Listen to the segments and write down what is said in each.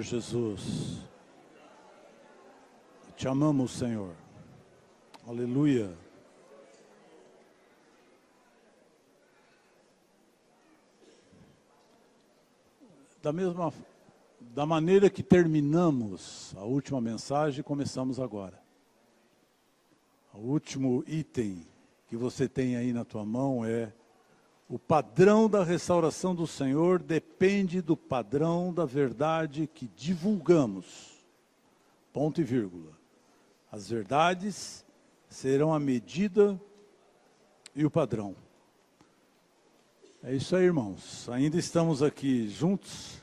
Jesus. Te amamos, Senhor. Aleluia. Da maneira que terminamos a última mensagem, começamos agora. O último item que você tem aí na tua mão é: o padrão da restauração do Senhor depende do padrão da verdade que divulgamos. Ponto e vírgula. As verdades serão a medida e o padrão. É isso aí, irmãos. Ainda estamos aqui juntos.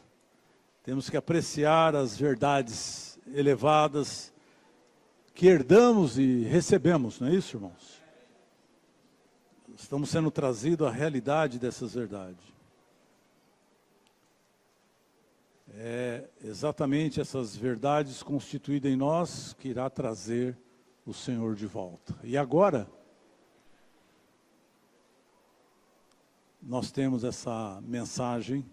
Temos que apreciar as verdades elevadas que herdamos e recebemos, não é isso, irmãos? Estamos sendo trazidos à realidade dessas verdades. É exatamente essas verdades constituídas em nós que irá trazer o Senhor de volta. E agora, nós temos essa mensagem.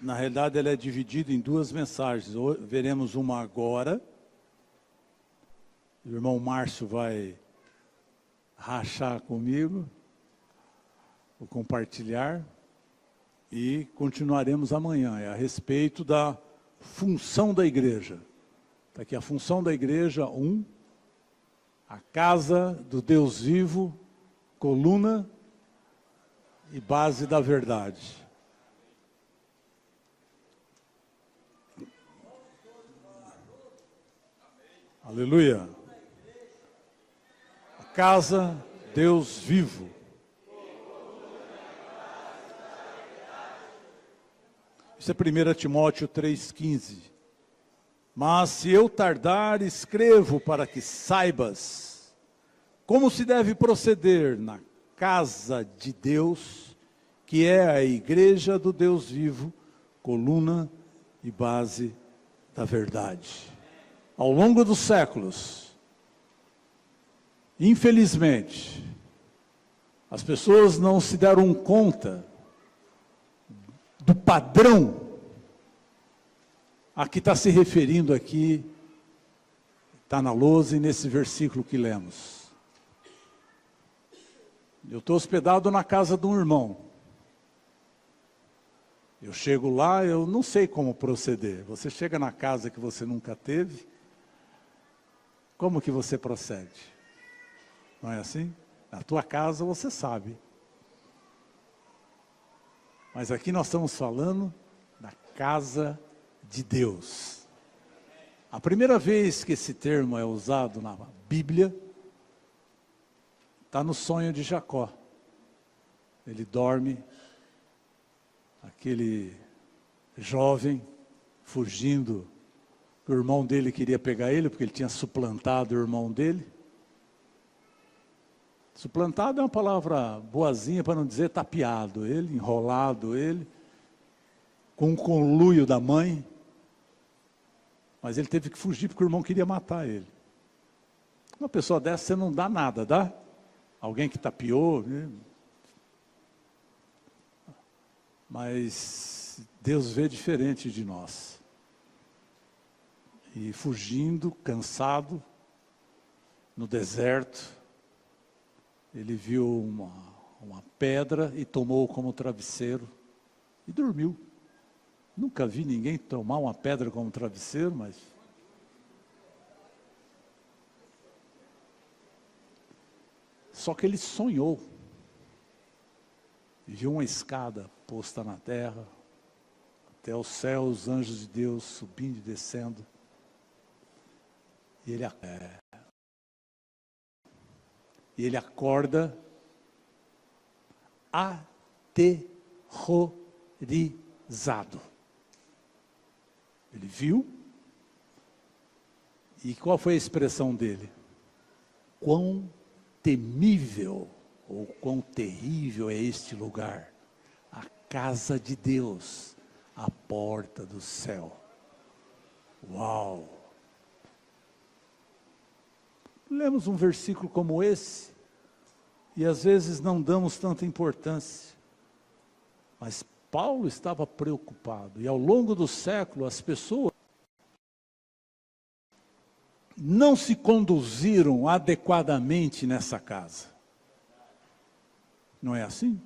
Na realidade, ela é dividida em duas mensagens. Veremos uma agora. O irmão Márcio vai rachar comigo, vou compartilhar, e continuaremos amanhã. É a respeito da função da igreja. Está aqui a função da igreja 1, a casa do Deus vivo, coluna e base da verdade. Aleluia. Casa, Deus vivo. Isso é 1 Timóteo 3,15. Mas se eu tardar, escrevo para que saibas como se deve proceder na casa de Deus, que é a igreja do Deus vivo, coluna e base da verdade. Ao longo dos séculos, infelizmente, as pessoas não se deram conta do padrão a que está se referindo aqui, está na lousa e nesse versículo que lemos. Eu estou hospedado na casa de um irmão. Eu chego lá, eu não sei como proceder. Você chega na casa que você nunca teve, como que você procede? Não é assim? Na tua casa você sabe. Mas aqui nós estamos falando da casa de Deus. A primeira vez que esse termo é usado na Bíblia, está no sonho de Jacó. Ele dorme, aquele jovem fugindo, o irmão dele queria pegar ele, porque ele tinha suplantado o irmão dele. Suplantado é uma palavra boazinha para não dizer tapeado ele, enrolado ele, com o conluio da mãe. Mas ele teve que fugir porque o irmão queria matar ele. Uma pessoa dessa você não dá nada, dá? Alguém que tapeou, né? Mas Deus vê diferente de nós. E fugindo, cansado, no deserto, ele viu uma pedra e tomou como travesseiro e dormiu. Nunca vi ninguém tomar uma pedra como travesseiro, mas... Só que ele sonhou. E viu uma escada posta na terra, até o céu, os anjos de Deus subindo e descendo. E ele acorda aterrorizado. Ele viu, e qual foi a expressão dele? Quão temível, ou quão terrível é este lugar, a casa de Deus, a porta do céu. Uau! Lemos um versículo como esse, e às vezes não damos tanta importância, mas Paulo estava preocupado. E ao longo do século, as pessoas não se conduziram adequadamente nessa casa. Não é assim?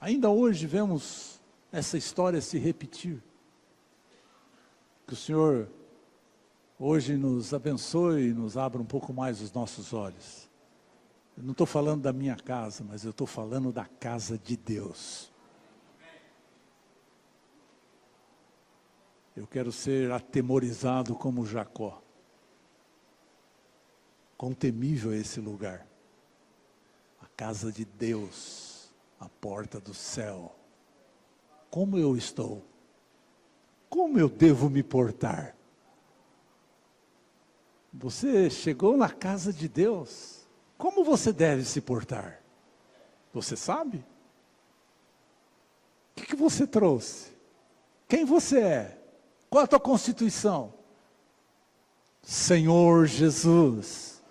Ainda hoje vemos essa história se repetir. Que o Senhor hoje nos abençoe e nos abra um pouco mais os nossos olhos. Eu não estou falando da minha casa, mas eu estou falando da casa de Deus. Eu quero ser atemorizado como Jacó. Quão temível é esse lugar. A casa de Deus, a porta do céu. Como eu estou? Como eu devo me portar? Você chegou na casa de Deus. Como você deve se portar? Você sabe? O que você trouxe? Quem você é? Qual a tua constituição? Senhor Jesus,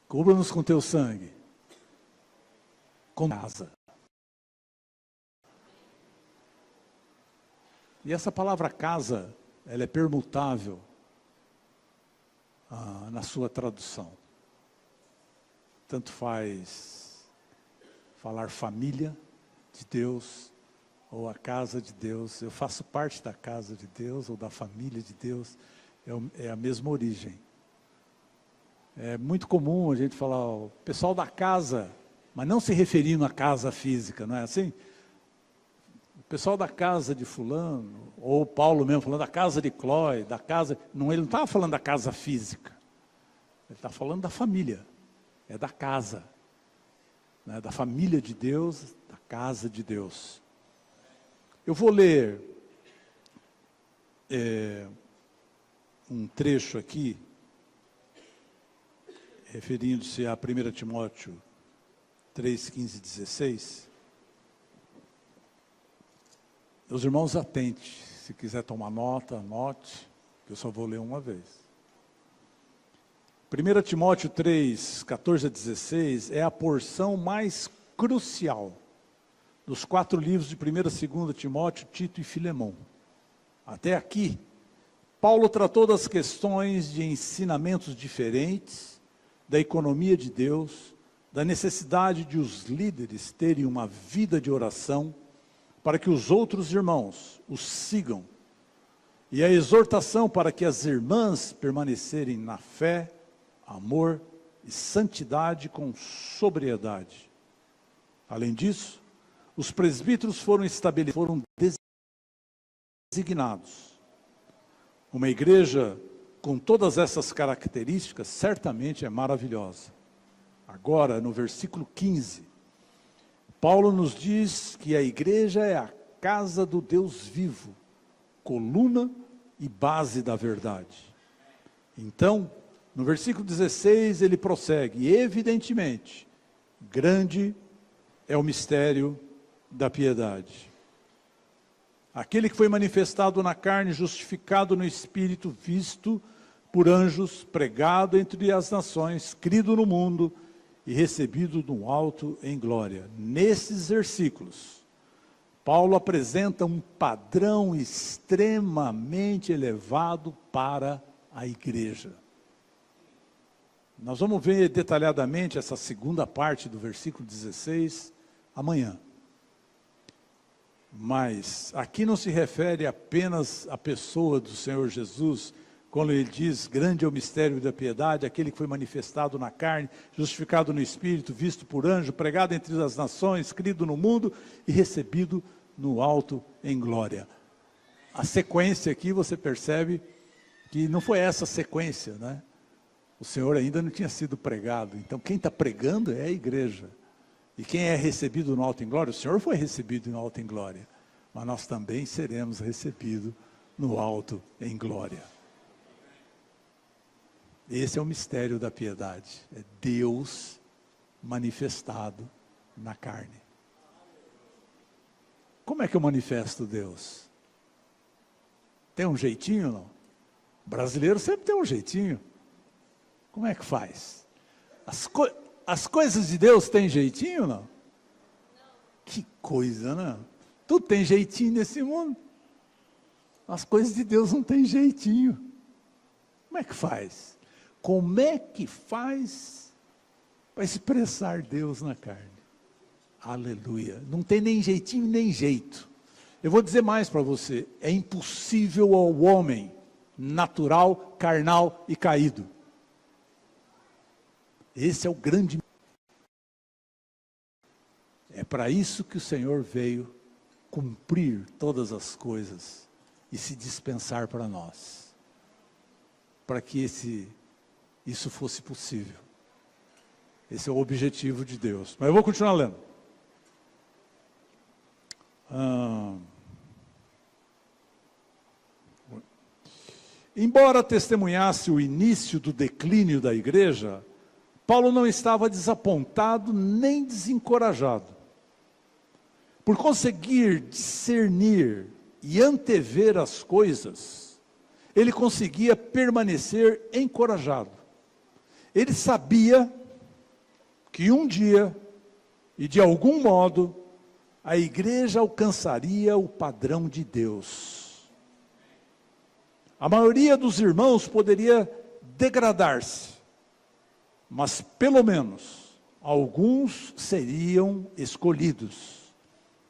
cubra-nos com teu sangue, com casa. E essa palavra casa, ela é permutável na sua tradução. Tanto faz falar família de Deus, ou a casa de Deus. Eu faço parte da casa de Deus, ou da família de Deus, é a mesma origem. É muito comum a gente falar, o pessoal da casa, mas não se referindo à casa física, não é assim? O pessoal da casa de fulano, ou Paulo mesmo falando da casa de Clói, da casa... Não, ele não estava falando da casa física, ele está falando da família, é da casa, né? Da família de Deus, da casa de Deus. Eu vou ler um trecho aqui, referindo-se a 1 Timóteo 3, 15 e 16. Meus irmãos, atente, se quiser tomar nota, anote, que eu só vou ler uma vez. 1 Timóteo 3, 14 a 16 é a porção mais crucial dos 4 livros de 1ª e 2ª Timóteo, Tito e Filemão. Até aqui, Paulo tratou das questões de ensinamentos diferentes, da economia de Deus, da necessidade de os líderes terem uma vida de oração, para que os outros irmãos os sigam, e a exortação para que as irmãs permanecerem na fé, amor e santidade com sobriedade. Além disso, os presbíteros foram estabelecidos, foram designados. Uma igreja com todas essas características certamente é maravilhosa. Agora, no versículo 15, Paulo nos diz que a igreja é a casa do Deus vivo, coluna e base da verdade. Então, no versículo 16, ele prossegue, e evidentemente, grande é o mistério da piedade. Aquele que foi manifestado na carne, justificado no Espírito, visto por anjos, pregado entre as nações, crido no mundo e recebido do alto em glória. Nesses versículos, Paulo apresenta um padrão extremamente elevado para a igreja. Nós vamos ver detalhadamente essa segunda parte do versículo 16 amanhã. Mas aqui não se refere apenas à pessoa do Senhor Jesus, quando ele diz, grande é o mistério da piedade, aquele que foi manifestado na carne, justificado no Espírito, visto por anjo, pregado entre as nações, crido no mundo e recebido no alto em glória. A sequência aqui você percebe que não foi essa sequência, né? O Senhor ainda não tinha sido pregado, então quem está pregando é a igreja. E quem é recebido no alto em glória, o Senhor foi recebido no alto em glória, mas nós também seremos recebidos no alto em glória. Esse é o mistério da piedade, é Deus manifestado na carne. Como é que eu manifesto Deus? Tem um jeitinho, não? O brasileiro sempre tem um jeitinho. Como é que faz? As coisas de Deus têm jeitinho, não? Que coisa, né? Tudo tem jeitinho nesse mundo. As coisas de Deus não tem jeitinho. Como é que faz? Como é que faz para expressar Deus na carne? Aleluia. Não tem nem jeitinho, nem jeito. Eu vou dizer mais para você. É impossível ao homem natural, carnal e caído. Esse é o grande. É para isso que o Senhor veio cumprir todas as coisas e se dispensar para nós. Para que isso fosse possível. Esse é o objetivo de Deus. Mas eu vou continuar lendo. Embora testemunhasse o início do declínio da igreja, Paulo não estava desapontado nem desencorajado. Por conseguir discernir e antever as coisas, ele conseguia permanecer encorajado. Ele sabia que um dia, e de algum modo, a igreja alcançaria o padrão de Deus. A maioria dos irmãos poderia degradar-se, mas pelo menos alguns seriam escolhidos,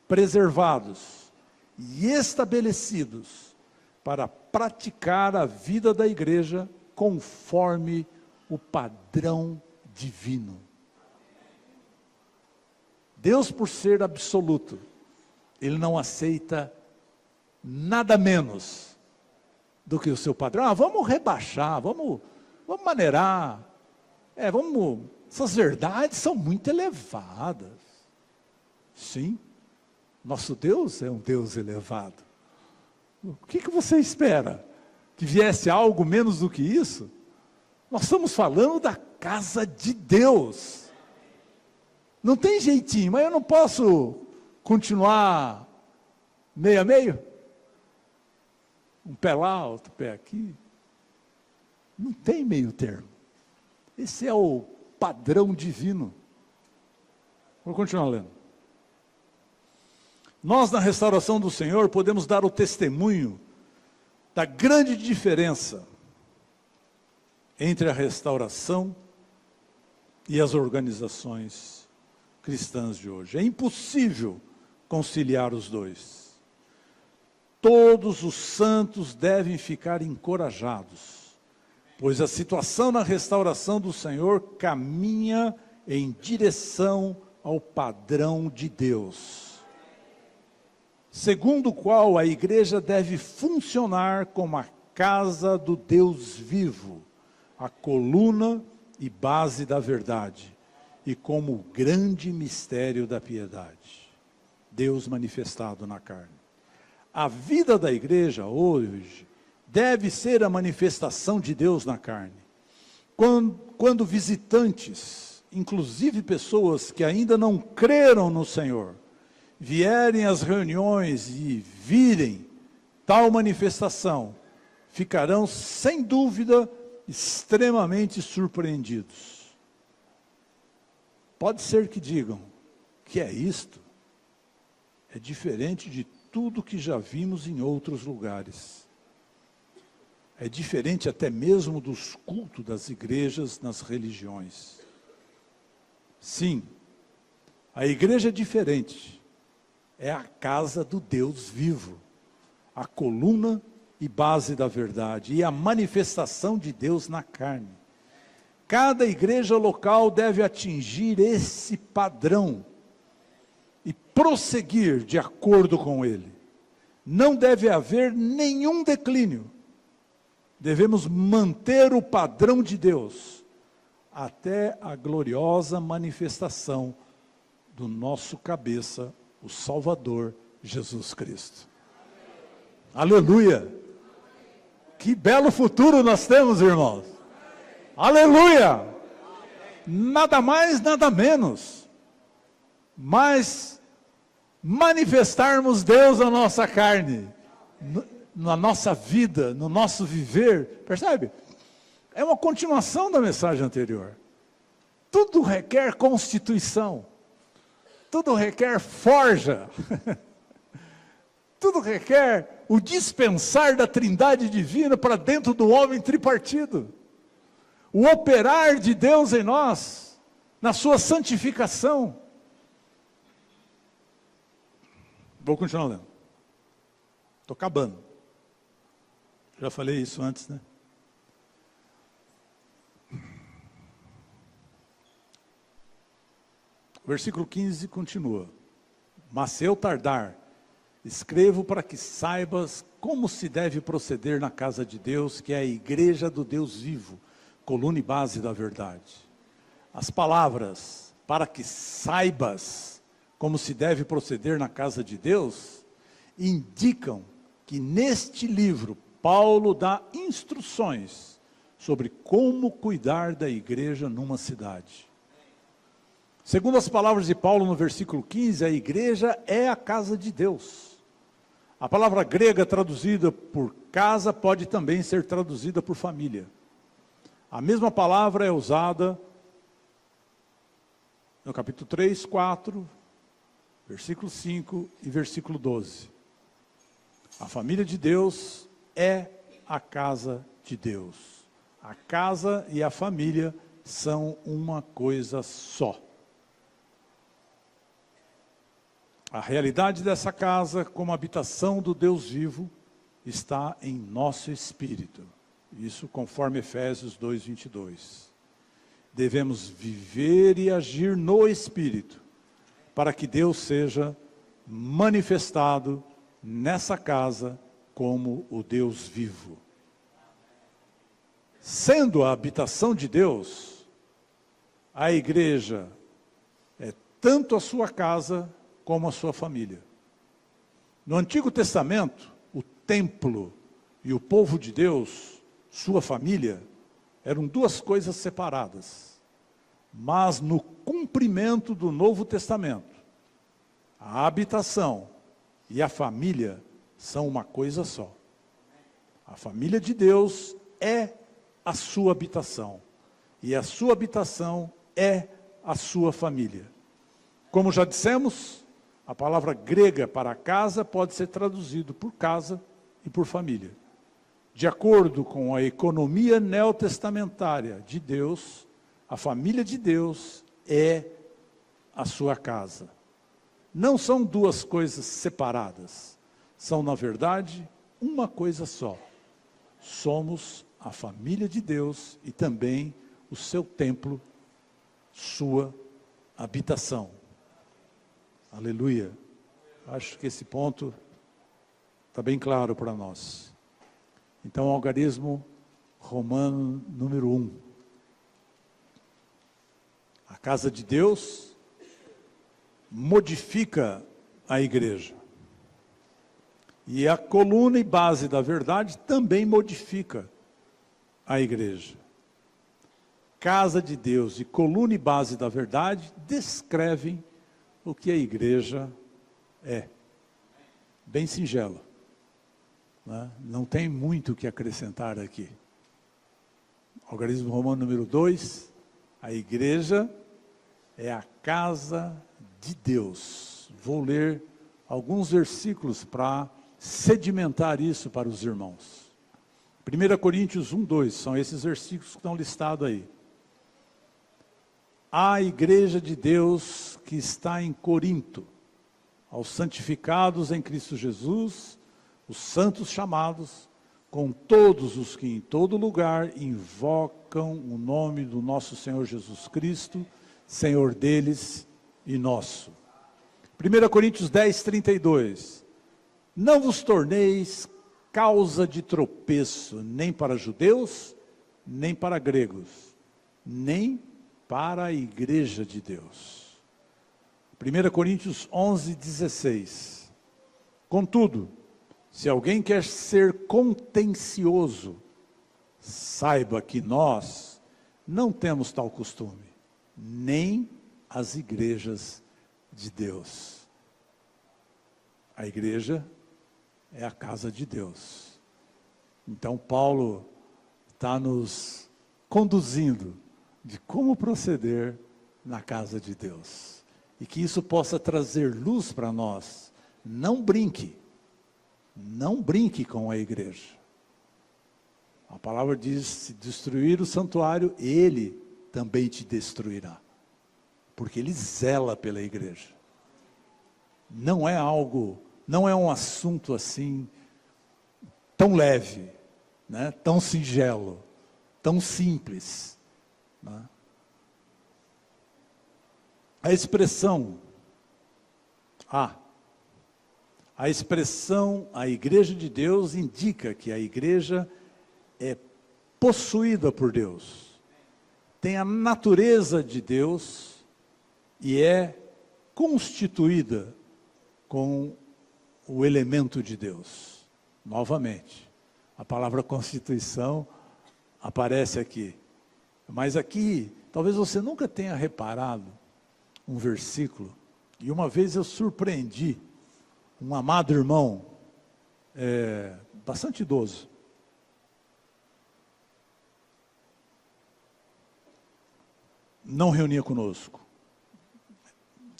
preservados e estabelecidos para praticar a vida da igreja conforme o padrão divino. Deus, por ser absoluto, Ele não aceita nada menos do que o seu padrão. Vamos rebaixar, vamos maneirar. Essas verdades são muito elevadas. Sim, nosso Deus é um Deus elevado. O que você espera? Que viesse algo menos do que isso? Nós estamos falando da casa de Deus. Não tem jeitinho, mas eu não posso continuar meio a meio? Um pé lá, outro pé aqui. Não tem meio termo. Esse é o padrão divino. Vou continuar lendo. Nós, na restauração do Senhor, podemos dar o testemunho da grande diferença entre a restauração e as organizações cristãs de hoje. É impossível conciliar os dois. Todos os santos devem ficar encorajados, pois a situação na restauração do Senhor caminha em direção ao padrão de Deus, segundo o qual a igreja deve funcionar como a casa do Deus vivo, a coluna e base da verdade, e como o grande mistério da piedade, Deus manifestado na carne. A vida da igreja hoje deve ser a manifestação de Deus na carne. Quando visitantes, inclusive pessoas que ainda não creram no Senhor, vierem às reuniões e virem tal manifestação, ficarão sem dúvida extremamente surpreendidos. Pode ser que digam, que é isto? É diferente de tudo que já vimos em outros lugares. É diferente até mesmo dos cultos das igrejas nas religiões. Sim, a igreja é diferente. É a casa do Deus vivo, a coluna e base da verdade, e a manifestação de Deus na carne. Cada igreja local deve atingir esse padrão e prosseguir de acordo com ele. Não deve haver nenhum declínio. Devemos manter o padrão de Deus até a gloriosa manifestação do nosso cabeça, o Salvador Jesus Cristo. Aleluia! Que belo futuro nós temos, irmãos! Aleluia! Nada mais, nada menos. Mas manifestarmos Deus na nossa carne, na nossa vida, no nosso viver, percebe? É uma continuação da mensagem anterior. Tudo requer constituição. tudo requer forja, tudo requer o dispensar da trindade divina para dentro do homem tripartido, o operar de Deus em nós, na sua santificação. Vou continuar lendo. Estou acabando. Já falei isso antes, né? O versículo 15 continua. Mas se eu tardar, escrevo para que saibas como se deve proceder na casa de Deus, que é a igreja do Deus vivo, coluna e base da verdade. As palavras, para que saibas como se deve proceder na casa de Deus, indicam que neste livro, Paulo dá instruções sobre como cuidar da igreja numa cidade. Segundo as palavras de Paulo no versículo 15, a igreja é a casa de Deus. A palavra grega traduzida por casa pode também ser traduzida por família. A mesma palavra é usada no capítulo 3, 4, versículo 5 e versículo 12. A família de Deus é a casa de Deus. A casa e a família são uma coisa só. A realidade dessa casa, como habitação do Deus vivo, está em nosso espírito. Isso conforme Efésios 2:22. Devemos viver e agir no espírito, para que Deus seja manifestado nessa casa como o Deus vivo. Sendo a habitação de Deus, a igreja é tanto a sua casa como a sua família. No Antigo Testamento, o templo e o povo de Deus, sua família, eram duas coisas separadas. Mas no cumprimento do Novo Testamento, a habitação e a família são uma coisa só. A família de Deus é a sua habitação, e a sua habitação é a sua família. Como já dissemos, a palavra grega para casa pode ser traduzido por casa e por família. De acordo com a economia neotestamentária de Deus, a família de Deus é a sua casa. Não são duas coisas separadas, são, na verdade, uma coisa só. Somos a família de Deus e também o seu templo, sua habitação. Aleluia. Acho que esse ponto está bem claro para nós. Então, o algarismo romano número 1. A casa de Deus modifica a igreja. E a coluna e base da verdade também modifica a igreja. Casa de Deus e coluna e base da verdade descrevem o que a igreja é. Bem singelo, né? Não tem muito o que acrescentar aqui. Algarismo romano número 2, a igreja é a casa de Deus. Vou ler alguns versículos para sedimentar isso para os irmãos. 1 Coríntios 1, 2, são esses versículos que estão listados aí. A igreja de Deus que está em Corinto, aos santificados em Cristo Jesus, os santos chamados, com todos os que em todo lugar invocam o nome do nosso Senhor Jesus Cristo, Senhor deles e nosso. 1 Coríntios 10, 32. Não vos torneis causa de tropeço, nem para judeus, nem para gregos, nem para a igreja de Deus. 1 Coríntios 11, 16. Contudo, se alguém quer ser contencioso, saiba que nós não temos tal costume, nem as igrejas de Deus. A igreja é a casa de Deus. Então Paulo está nos conduzindo de como proceder na casa de Deus. e que isso possa trazer luz para nós. Não brinque com a igreja. A palavra diz, se destruir o santuário, ele também te destruirá, porque ele zela pela igreja. Não é um assunto assim, tão leve, né? Tão singelo, tão simples, né? A expressão, a igreja de Deus indica que a igreja é possuída por Deus, tem a natureza de Deus e é constituída com o elemento de Deus. Novamente, a palavra constituição aparece aqui. Mas aqui, talvez você nunca tenha reparado um versículo, e uma vez eu surpreendi um amado irmão, bastante idoso. Não reunia conosco.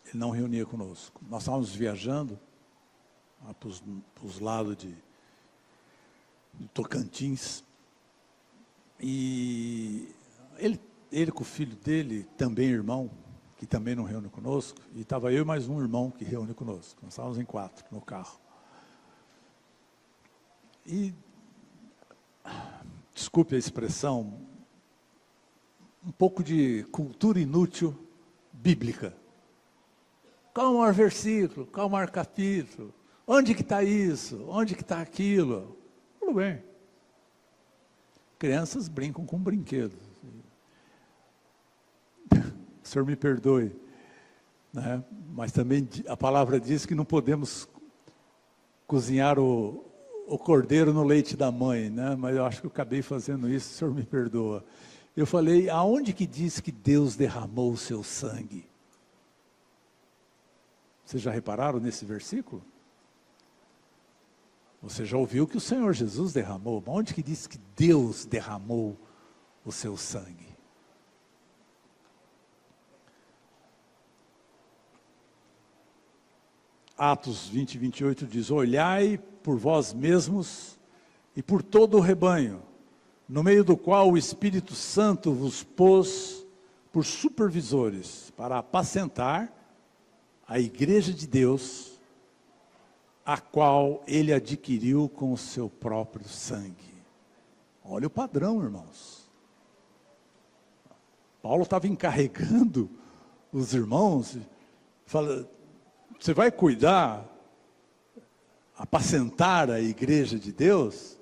Ele não reunia conosco. Nós estávamos viajando para os lados de Tocantins. E ele com o filho dele, também irmão, que também não reúne conosco, e estava eu e mais um irmão que reúne conosco. Nós estávamos em 4 no carro. E, desculpe a expressão, um pouco de cultura inútil bíblica. Qual o maior versículo? Qual o maior capítulo? Onde que está isso? Onde que está aquilo? Tudo bem. Crianças brincam com brinquedos. O senhor me perdoe, né? Mas também a palavra diz que não podemos cozinhar o cordeiro no leite da mãe, né? Mas eu acho que eu acabei fazendo isso, o senhor me perdoa. Eu falei, aonde que diz que Deus derramou o seu sangue? Vocês já repararam nesse versículo? Você já ouviu que o Senhor Jesus derramou, mas onde que diz que Deus derramou o seu sangue? Atos 20, 28 diz, olhai por vós mesmos e por todo o rebanho, no meio do qual o Espírito Santo vos pôs por supervisores, para apacentar a igreja de Deus, a qual ele adquiriu com o seu próprio sangue. Olha o padrão, irmãos. Paulo estava encarregando os irmãos, fala, você vai cuidar, apacentar a igreja de Deus?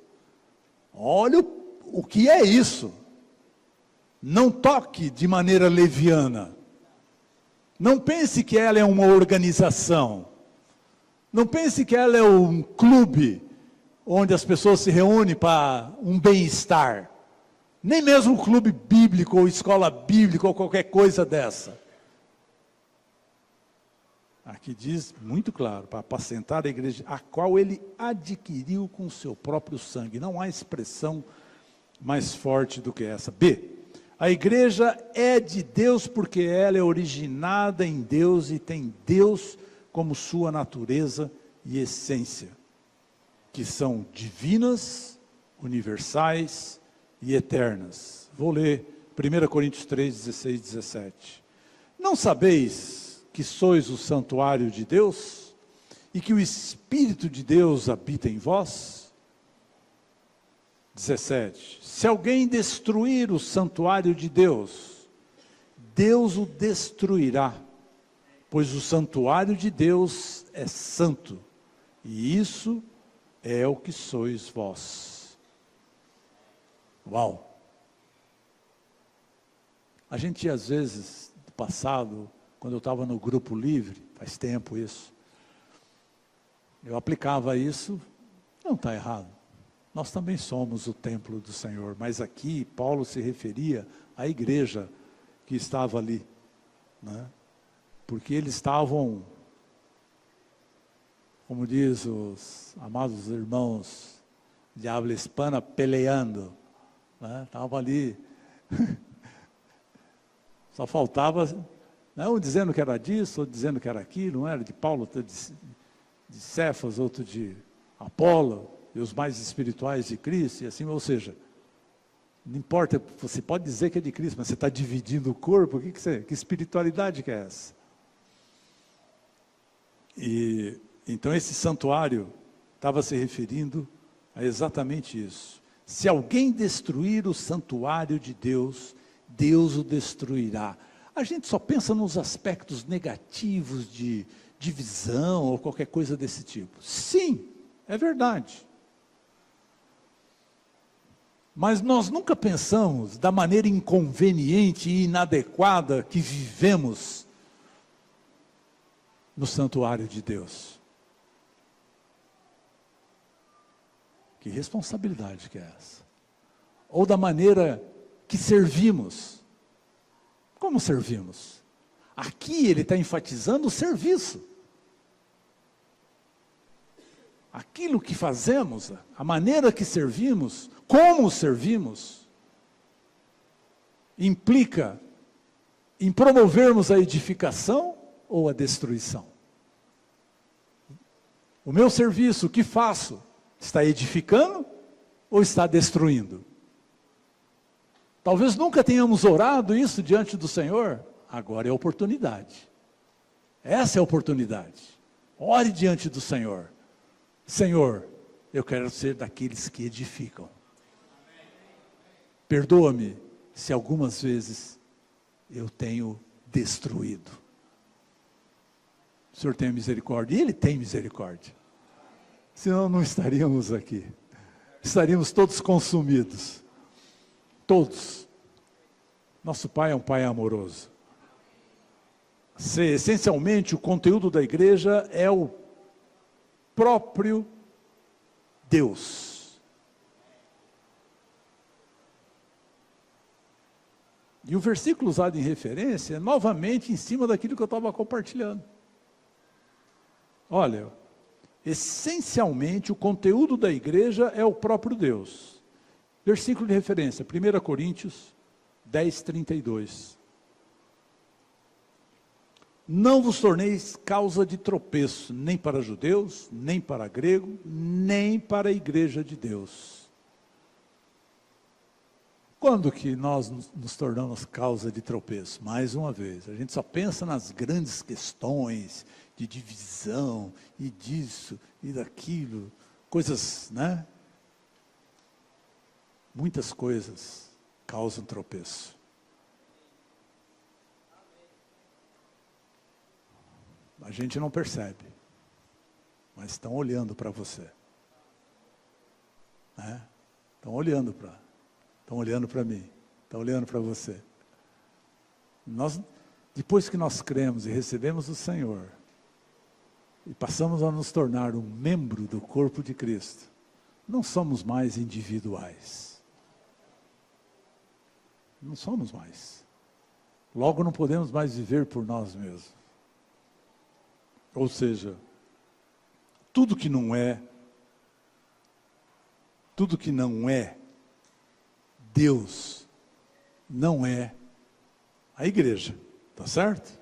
Olha o que é isso. Não toque de maneira leviana. Não pense que ela é uma organização. Não pense que ela é um clube onde as pessoas se reúnem para um bem-estar. Nem mesmo um clube bíblico ou escola bíblica ou qualquer coisa dessa. Aqui diz muito claro, para apacentar a igreja, a qual ele adquiriu com o seu próprio sangue. Não há expressão mais forte do que essa. B. A igreja é de Deus porque ela é originada em Deus e tem Deus como sua natureza e essência, que são divinas, universais e eternas. Vou ler 1 Coríntios 3, 16, 17. Não sabeis que sois o santuário de Deus e que o Espírito de Deus habita em vós? 17. Se alguém destruir o santuário de Deus, Deus o destruirá, pois o santuário de Deus é santo, e isso é o que sois vós. Uau! A gente às vezes, no passado, quando eu estava no grupo livre, faz tempo isso, eu aplicava isso, não está errado. Nós também somos o templo do Senhor, mas aqui Paulo se referia à igreja que estava ali, né? Porque eles estavam, como diz os amados irmãos de habla hispana, peleando, né? Estavam ali, só faltava, Um dizendo que era disso, outro dizendo que era aquilo, não era de Paulo, de Cefas, outro de Apolo, e os mais espirituais de Cristo, e assim, ou seja, não importa, você pode dizer que é de Cristo, mas você está dividindo o corpo, que espiritualidade que é essa? E então esse santuário estava se referindo a exatamente isso. Se alguém destruir o santuário de Deus, Deus o destruirá. A gente só pensa nos aspectos negativos de divisão ou qualquer coisa desse tipo. Sim, é verdade. Mas nós nunca pensamos da maneira inconveniente e inadequada que vivemos no santuário de Deus. Que responsabilidade que é essa? Ou da maneira que servimos. Como servimos? Aqui ele está enfatizando o serviço. Aquilo que fazemos, a maneira que servimos, como servimos, implica em promovermos a edificação ou a destruição. O meu serviço, o que faço? Está edificando ou está destruindo? Talvez nunca tenhamos orado isso diante do Senhor. Agora é a oportunidade. Essa é a oportunidade. Ore diante do Senhor. Senhor, eu quero ser daqueles que edificam. Perdoa-me se algumas vezes eu tenho destruído. O Senhor tem misericórdia. E Ele tem misericórdia. Senão não estaríamos aqui. Estaríamos todos consumidos. Todos. Nosso Pai é um Pai amoroso. Essencialmente, o conteúdo da igreja é o próprio Deus. E o versículo usado em referência é novamente em cima daquilo que eu estava compartilhando. Olha, essencialmente o conteúdo da igreja é o próprio Deus. Versículo de referência, 1 Coríntios 10, 32. Não vos torneis causa de tropeço, nem para judeus, nem para grego, nem para a igreja de Deus. Quando que nós nos tornamos causa de tropeço? Mais uma vez, a gente só pensa nas grandes questões de divisão, e disso, e daquilo, coisas, né? Muitas coisas causam tropeço. A gente não percebe, mas estão olhando para você. Né? Estão olhando para mim, estão olhando para você. Depois que nós cremos e recebemos o Senhor, e passamos a nos tornar um membro do corpo de Cristo, não somos mais individuais. Não somos mais. Logo não podemos mais viver por nós mesmos. Ou seja, tudo que não é Deus, não é a igreja, tá certo?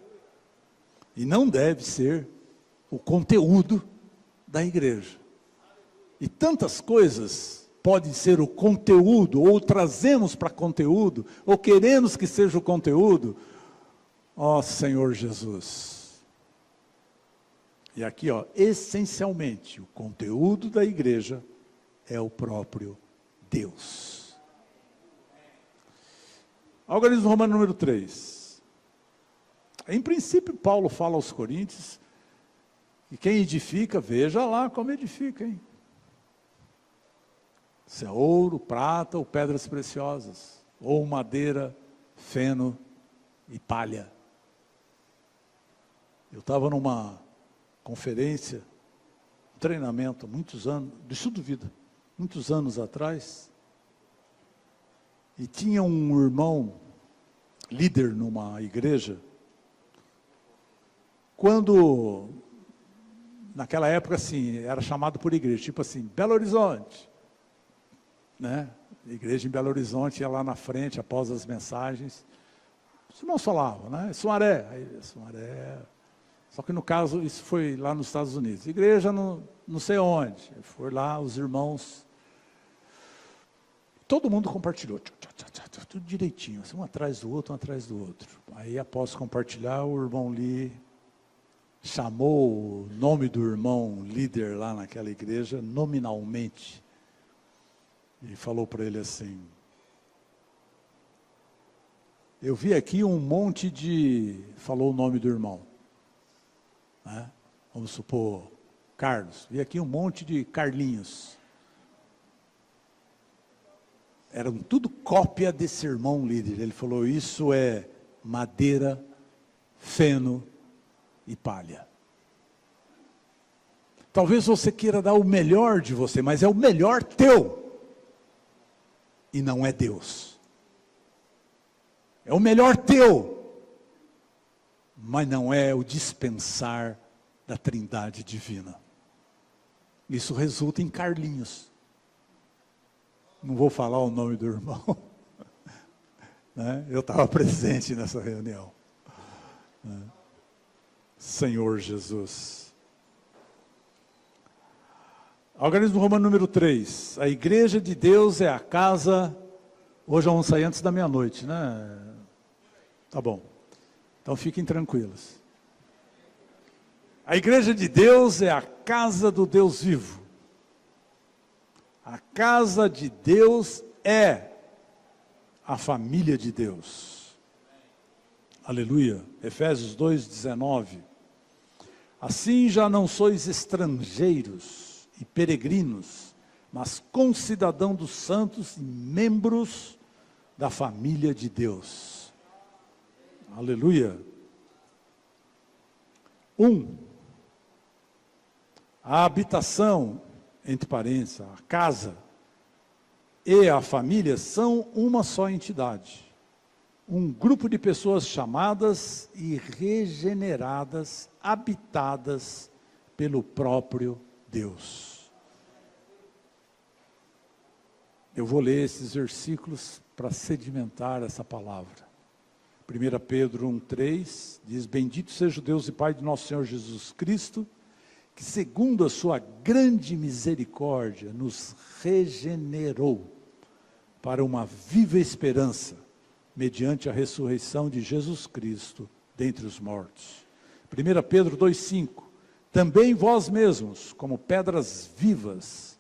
E não deve ser o conteúdo da igreja. E tantas coisas podem ser o conteúdo, ou trazemos para conteúdo, ou queremos que seja o conteúdo, ó Senhor Jesus. E aqui, essencialmente, o conteúdo da igreja é o próprio Deus. Algarismo romano número 3. Em princípio, Paulo fala aos Coríntios, e quem edifica, veja lá como edifica, hein? Se é ouro, prata ou pedras preciosas, ou madeira, feno e palha. Eu estava numa conferência, um treinamento, muitos anos, do estudo de vida, muitos anos atrás, e tinha um irmão, líder numa igreja, quando, naquela época assim, era chamado por igreja, tipo assim, Belo Horizonte, né? A igreja em Belo Horizonte ia lá na frente, após as mensagens, Os irmãos falavam, né? Sumaré. Aí, Sumaré. Só que no caso, isso foi lá nos Estados Unidos. Igreja não sei onde. Foi lá, os irmãos. Todo mundo compartilhou. Tudo direitinho, assim, um atrás do outro, um atrás do outro. Aí, após compartilhar, o irmão Lee chamou o nome do irmão líder lá naquela igreja, nominalmente. E falou para ele assim: eu vi aqui um monte de... Falou o nome do irmão. Né? Vamos supor, Carlos. Vi aqui um monte de Carlinhos. Eram tudo cópia desse irmão líder. Ele falou: isso é madeira, feno e palha. Talvez você queira dar o melhor de você, mas é o melhor teu. E não é Deus. É o melhor teu, mas não é o dispensar da Trindade divina. Isso resulta em Carlinhos. Não vou falar o nome do irmão. Né? Eu estava presente nessa reunião. Né? Senhor Jesus. Algarismo romano número 3. A igreja de Deus é a casa... Hoje vamos sair antes da meia-noite, né? Tá bom. Então fiquem tranquilos. A igreja de Deus é a casa do Deus vivo. A casa de Deus é a família de Deus. Aleluia. Efésios 2:19. Assim já não sois estrangeiros e peregrinos, mas concidadão dos santos e membros da família de Deus. Aleluia. 1. A habitação, entre parênteses, a casa e a família são uma só entidade. Um grupo de pessoas chamadas e regeneradas, habitadas pelo próprio Deus. Eu vou ler esses versículos para sedimentar essa palavra. 1 Pedro 1,3 diz: bendito seja o Deus e Pai de nosso Senhor Jesus Cristo, que segundo a sua grande misericórdia nos regenerou para uma viva esperança, mediante a ressurreição de Jesus Cristo dentre os mortos. 1 Pedro 2,5 também vós mesmos, como pedras vivas,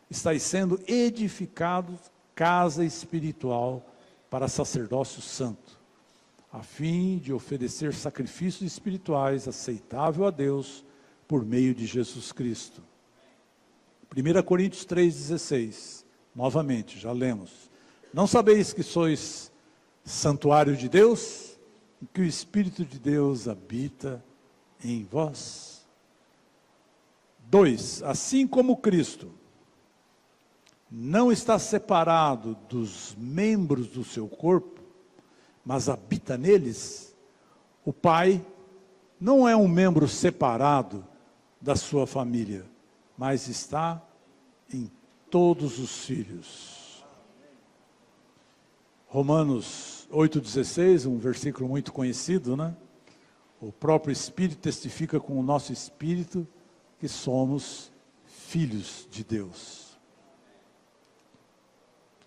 estáis sendo edificados casa espiritual para sacerdócio santo, a fim de oferecer sacrifícios espirituais aceitável a Deus por meio de Jesus Cristo. 1 Coríntios 3,16, novamente, já lemos. Não sabeis que sois santuário de Deus, e que o Espírito de Deus habita em vós? 2. Assim como Cristo não está separado dos membros do seu corpo, mas habita neles, o Pai não é um membro separado da sua família, mas está em todos os filhos. Romanos 8,16, um versículo muito conhecido, né? O próprio Espírito testifica com o nosso Espírito que somos filhos de Deus.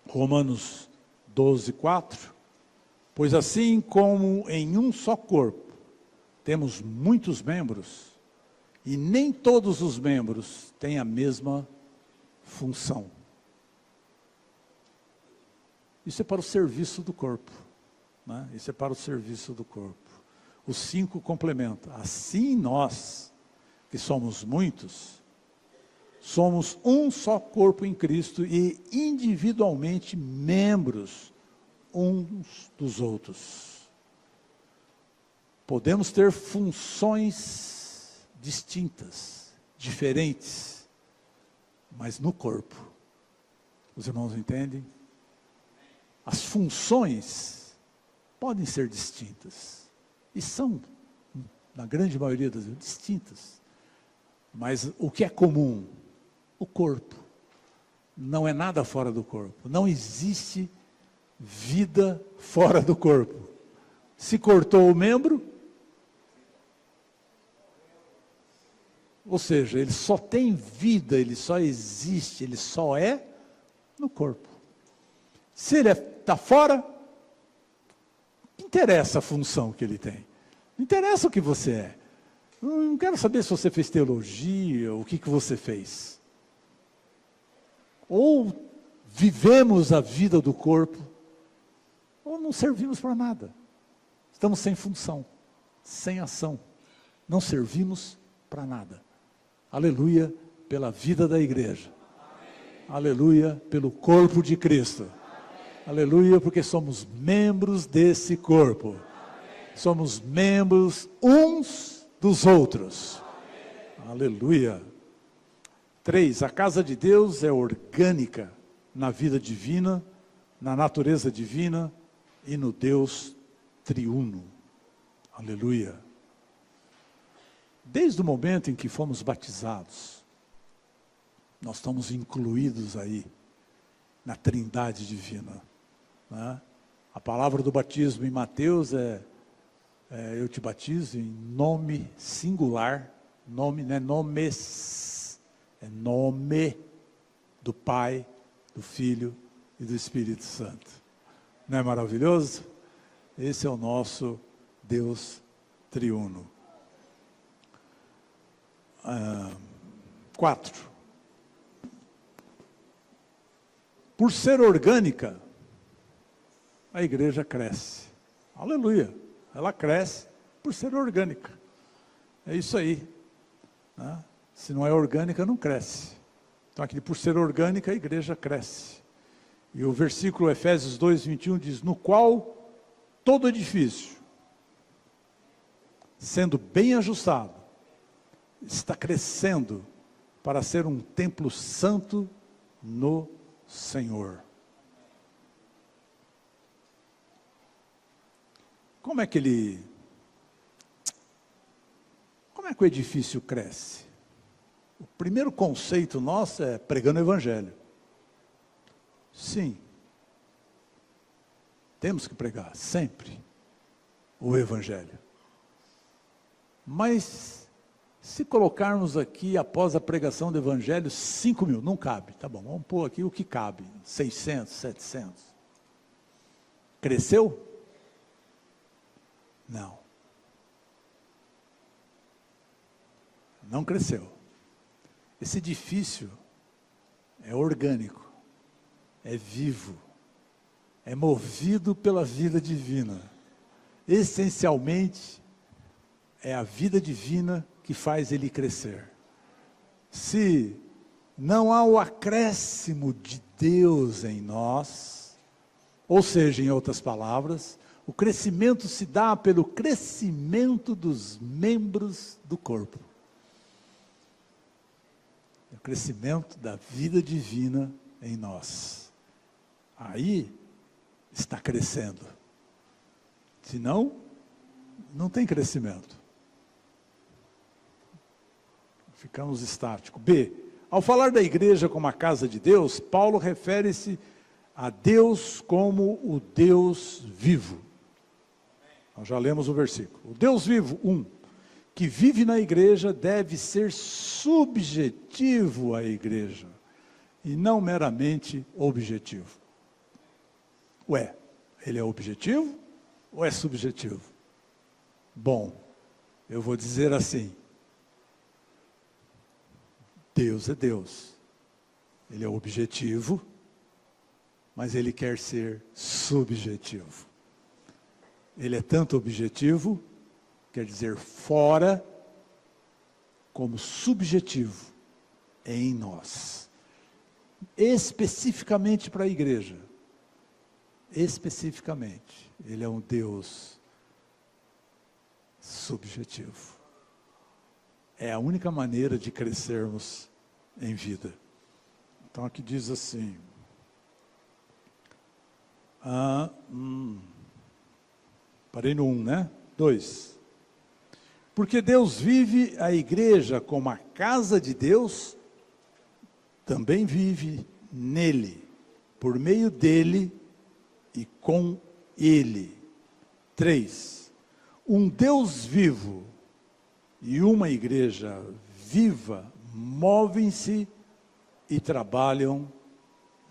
Romanos 12,4, pois assim como em um só corpo temos muitos membros, e nem todos os membros têm a mesma função. Isso é para o serviço do corpo, né? Isso é para o serviço do corpo. Os 5 complementam. Assim nós, que somos muitos, somos um só corpo em Cristo e individualmente membros uns dos outros. Podemos ter funções distintas, diferentes, mas no corpo. Os irmãos entendem? As funções podem ser distintas, e são, na grande maioria das vezes, distintas. Mas o que é comum? O corpo. Não é nada fora do corpo. Não existe vida fora do corpo. Se cortou o membro, ou seja, ele só tem vida, ele só existe, ele só é no corpo. Se ele está fora, não interessa a função que ele tem. Não interessa o que você é. Não quero saber se você fez teologia, o que você fez. Ou vivemos a vida do corpo, ou não servimos para nada. Estamos sem função, sem ação. Não servimos para nada. Aleluia pela vida da igreja. Amém. Aleluia pelo corpo de Cristo. Amém. Aleluia porque somos membros desse corpo. Amém. Somos membros uns dos outros. Amém. Aleluia. 3. A casa de Deus é orgânica na vida divina, na natureza divina e no Deus triuno. Aleluia. Desde o momento em que fomos batizados, nós estamos incluídos aí na Trindade divina, né? A palavra do batismo em Mateus eu te batizo em nome singular, nome, não é nomes, é nome do Pai, do Filho e do Espírito Santo. Não é maravilhoso? Esse é o nosso Deus triuno. 4. Por ser orgânica, a igreja cresce. Aleluia! Ela cresce por ser orgânica. É isso aí, né? Se não é orgânica, não cresce. Então aqui, por ser orgânica, a igreja cresce. E o versículo Efésios 2:21 diz: no qual todo edifício, sendo bem ajustado, está crescendo para ser um templo santo no Senhor. Como é que o edifício cresce? O primeiro conceito nosso é pregando o Evangelho. Sim. Temos que pregar sempre o Evangelho. Mas, se colocarmos aqui, após a pregação do Evangelho, 5.000, não cabe. Tá bom, vamos pôr aqui o que cabe. 600, 700. Cresceu? Não. Não cresceu. Esse edifício é orgânico, é vivo, é movido pela vida divina. Essencialmente, é a vida divina que faz ele crescer. Se não há o acréscimo de Deus em nós, ou seja, em outras palavras, o crescimento se dá pelo crescimento dos membros do corpo. O crescimento da vida divina em nós. Aí está crescendo. Senão, não tem crescimento. Ficamos estáticos. B. Ao falar da igreja como a casa de Deus, Paulo refere-se a Deus como o Deus vivo. Nós já lemos o versículo. O Deus vivo, que vive na igreja, deve ser subjetivo à igreja, e não meramente objetivo. Ué, ele é objetivo ou é subjetivo? Bom, eu vou dizer assim: Deus é Deus. Ele é objetivo, mas ele quer ser subjetivo. Ele é tanto objetivo, quer dizer fora, como subjetivo em nós. Especificamente para a igreja. Especificamente, ele é um Deus subjetivo. É a única maneira de crescermos em vida. Então aqui diz assim, parei no 1, né? 2. Porque Deus vive a igreja como a casa de Deus, também vive nele, por meio dele e com ele. 3. Um Deus vivo e uma igreja viva movem-se e trabalham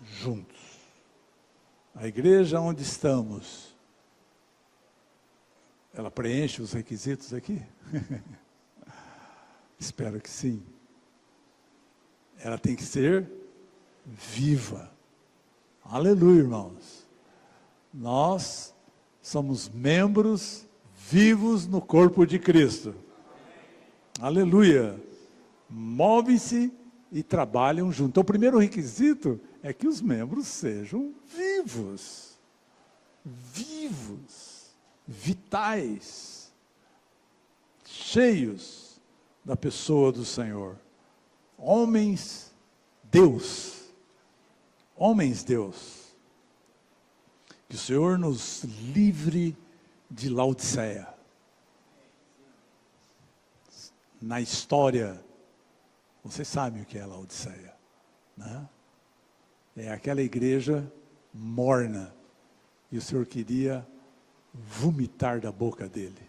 juntos. A igreja onde estamos, ela preenche os requisitos aqui? Espero que sim. Ela tem que ser viva. Aleluia, irmãos. Nós somos membros vivos no corpo de Cristo. Aleluia. Movem-se e trabalham juntos. Então, o primeiro requisito é que os membros sejam vivos. Vivos. Vitais. Cheios da pessoa do Senhor. Homens Deus. Homens Deus. Que o Senhor nos livre de Laodiceia. Na história, vocês sabem o que é Laodiceia, né? É aquela igreja morna, e o Senhor queria vomitar da boca dele.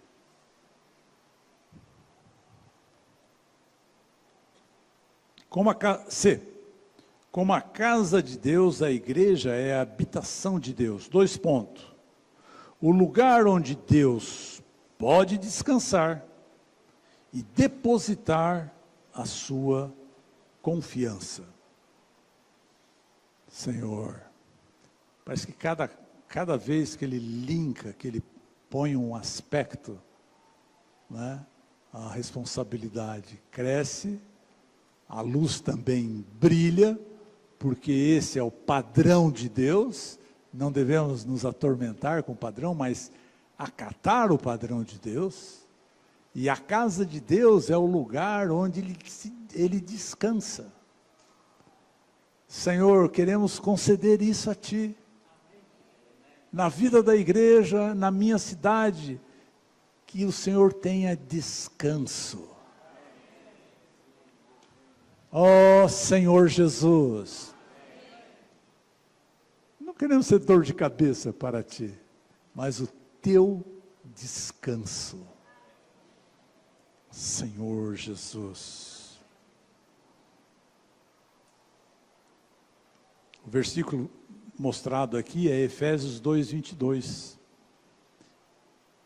Como a casa de Deus, a igreja é a habitação de Deus. 2 pontos. O lugar onde Deus pode descansar e depositar a sua confiança. Senhor, parece que cada vez que ele linka, que ele põe um aspecto, né, a responsabilidade cresce, a luz também brilha, porque esse é o padrão de Deus. Não devemos nos atormentar com o padrão, mas acatar o padrão de Deus. E a casa de Deus é o lugar onde ele descansa. Senhor, queremos conceder isso a Ti. Na vida da igreja, na minha cidade, que o Senhor tenha descanso. Ó Senhor Jesus. Não queremos ser dor de cabeça para Ti, mas o Teu descanso. Senhor Jesus. O versículo mostrado aqui é Efésios 2:22.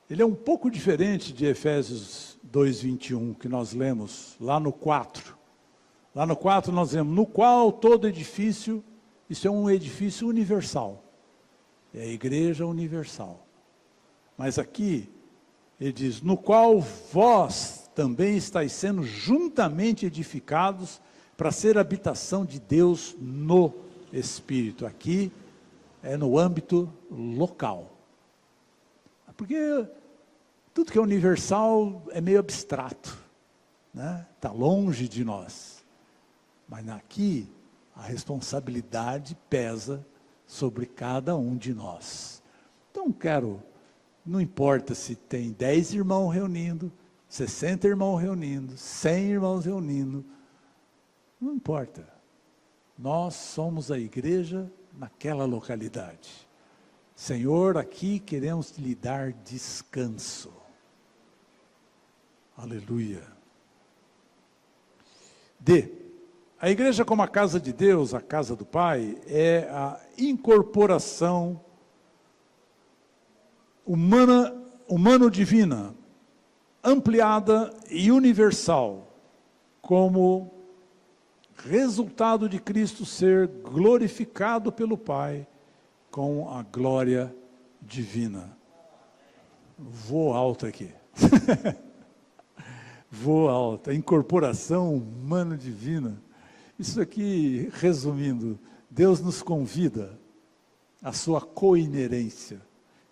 Ele é um pouco diferente de Efésios 2:21, que nós lemos lá no 4. Lá no 4 nós lemos, no qual todo edifício, isso é um edifício universal. É a igreja universal. Mas aqui, ele diz, no qual vós também estáis sendo juntamente edificados para ser habitação de Deus no Espírito. Aqui é no âmbito local. Porque tudo que é universal é meio abstrato, né? Está longe de nós. Mas aqui a responsabilidade pesa sobre cada um de nós. Então não importa se tem 10 irmãos reunindo, 60 irmãos reunindo, 100 irmãos reunindo, não importa. Nós somos a igreja naquela localidade. Senhor, aqui queremos lhe dar descanso. Aleluia. A igreja como a casa de Deus, a casa do Pai, é a incorporação humano-divina, ampliada e universal, como resultado de Cristo ser glorificado pelo Pai com a glória divina. Vou alto aqui. Vou alto. A incorporação humano-divina. Isso aqui, resumindo, Deus nos convida à sua coinerência,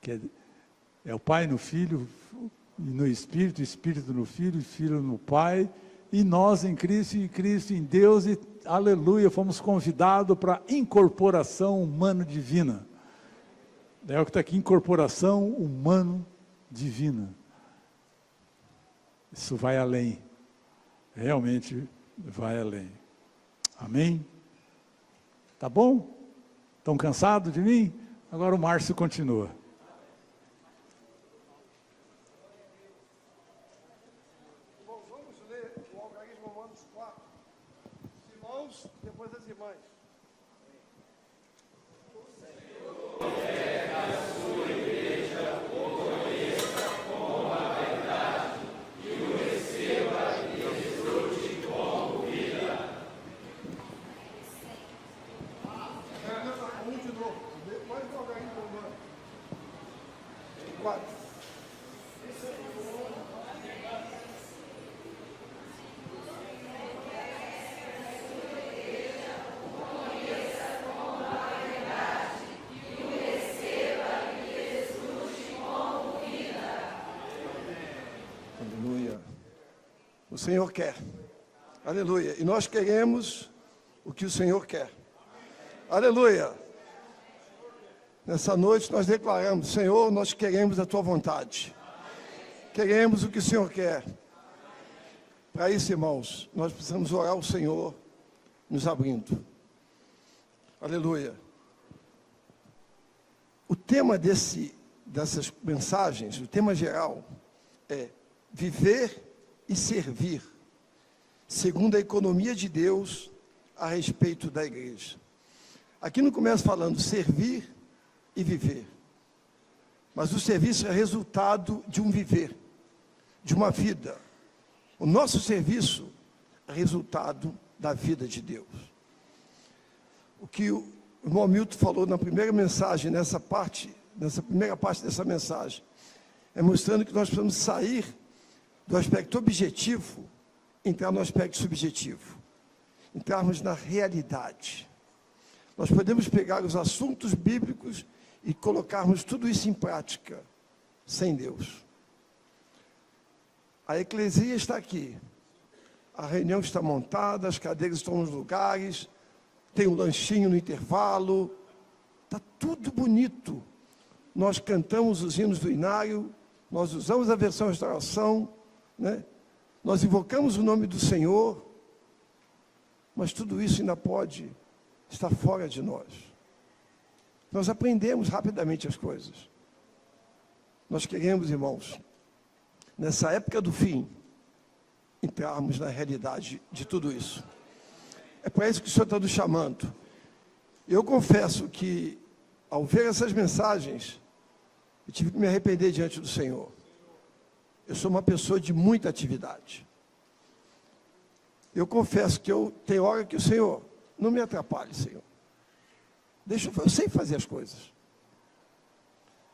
que é o Pai no Filho, no Espírito, o Espírito no Filho, o Filho no Pai, e nós em Cristo, e Cristo em Deus, e aleluia, fomos convidados para a incorporação humano-divina. É o que está aqui, incorporação humano-divina. Isso vai além, realmente vai além. Amém? Tá bom? Estão cansados de mim? Agora o Márcio continua. Algarismo Romanos 4. Os irmãos, depois as irmãs. Aleluia. O Senhor quer. Aleluia. E nós queremos o que o Senhor quer. Aleluia. Nessa noite nós declaramos: Senhor, nós queremos a Tua vontade. Queremos o que o Senhor quer. Para isso, irmãos, nós precisamos orar ao Senhor nos abrindo. Aleluia. O tema dessas mensagens, o tema geral, é viver e servir, segundo a economia de Deus a respeito da igreja. Aqui não começa falando servir e viver, mas o serviço é resultado de um viver, de uma vida. O nosso serviço é resultado da vida de Deus. O que o irmão Milton falou na primeira mensagem, nessa primeira parte dessa mensagem, é mostrando que nós precisamos sair do aspecto objetivo, entrar no aspecto subjetivo, entrarmos na realidade. Nós podemos pegar os assuntos bíblicos e colocarmos tudo isso em prática, sem Deus. A eclesia está aqui, a reunião está montada, as cadeiras estão nos lugares, tem um lanchinho no intervalo, está tudo bonito. Nós cantamos os hinos do inário, nós usamos a versão restauração, né? Nós invocamos o nome do Senhor, mas tudo isso ainda pode estar fora de nós. Nós aprendemos rapidamente as coisas. Nós queremos, irmãos, nessa época do fim, entrarmos na realidade de tudo isso. É para isso que o Senhor está nos chamando. Eu confesso que, ao ver essas mensagens, eu tive que me arrepender diante do Senhor. Eu sou uma pessoa de muita atividade. Eu confesso que tem hora que o Senhor, não me atrapalhe, Senhor. Eu sei fazer as coisas.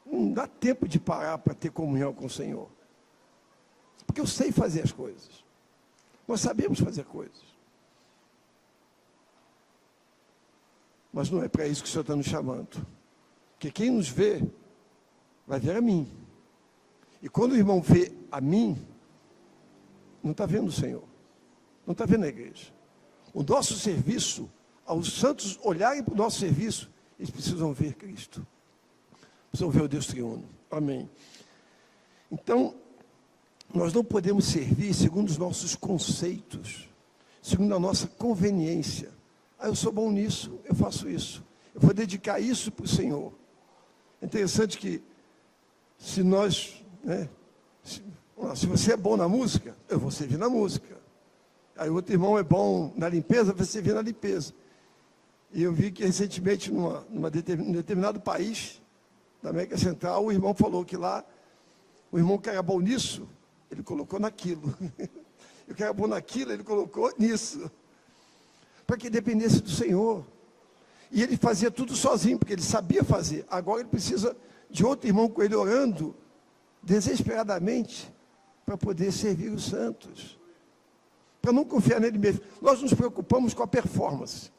Não dá tempo de parar para ter comunhão com o Senhor. Porque eu sei fazer as coisas. Nós sabemos fazer coisas. Mas não é para isso que o Senhor está nos chamando. Porque quem nos vê, vai ver a mim. E quando o irmão vê a mim, não está vendo o Senhor. Não está vendo a igreja. O nosso serviço, aos santos olharem para o nosso serviço, eles precisam ver Cristo. Precisam ver o Deus triuno. Amém. Então, nós não podemos servir segundo os nossos conceitos, segundo a nossa conveniência. Eu sou bom nisso, eu faço isso. Eu vou dedicar isso para o Senhor. É interessante que, se nós, se você é bom na música, eu vou servir na música. Aí o outro irmão é bom na limpeza, vai servir na limpeza. E eu vi que recentemente, num determinado país da América Central, o irmão falou que lá, o irmão que era bom nisso, ele colocou naquilo. E o que era bom naquilo, ele colocou nisso. Para que dependesse do Senhor. E ele fazia tudo sozinho, porque ele sabia fazer. Agora ele precisa de outro irmão com ele orando, desesperadamente, para poder servir os santos. Para não confiar nele mesmo. Nós nos preocupamos com a performance.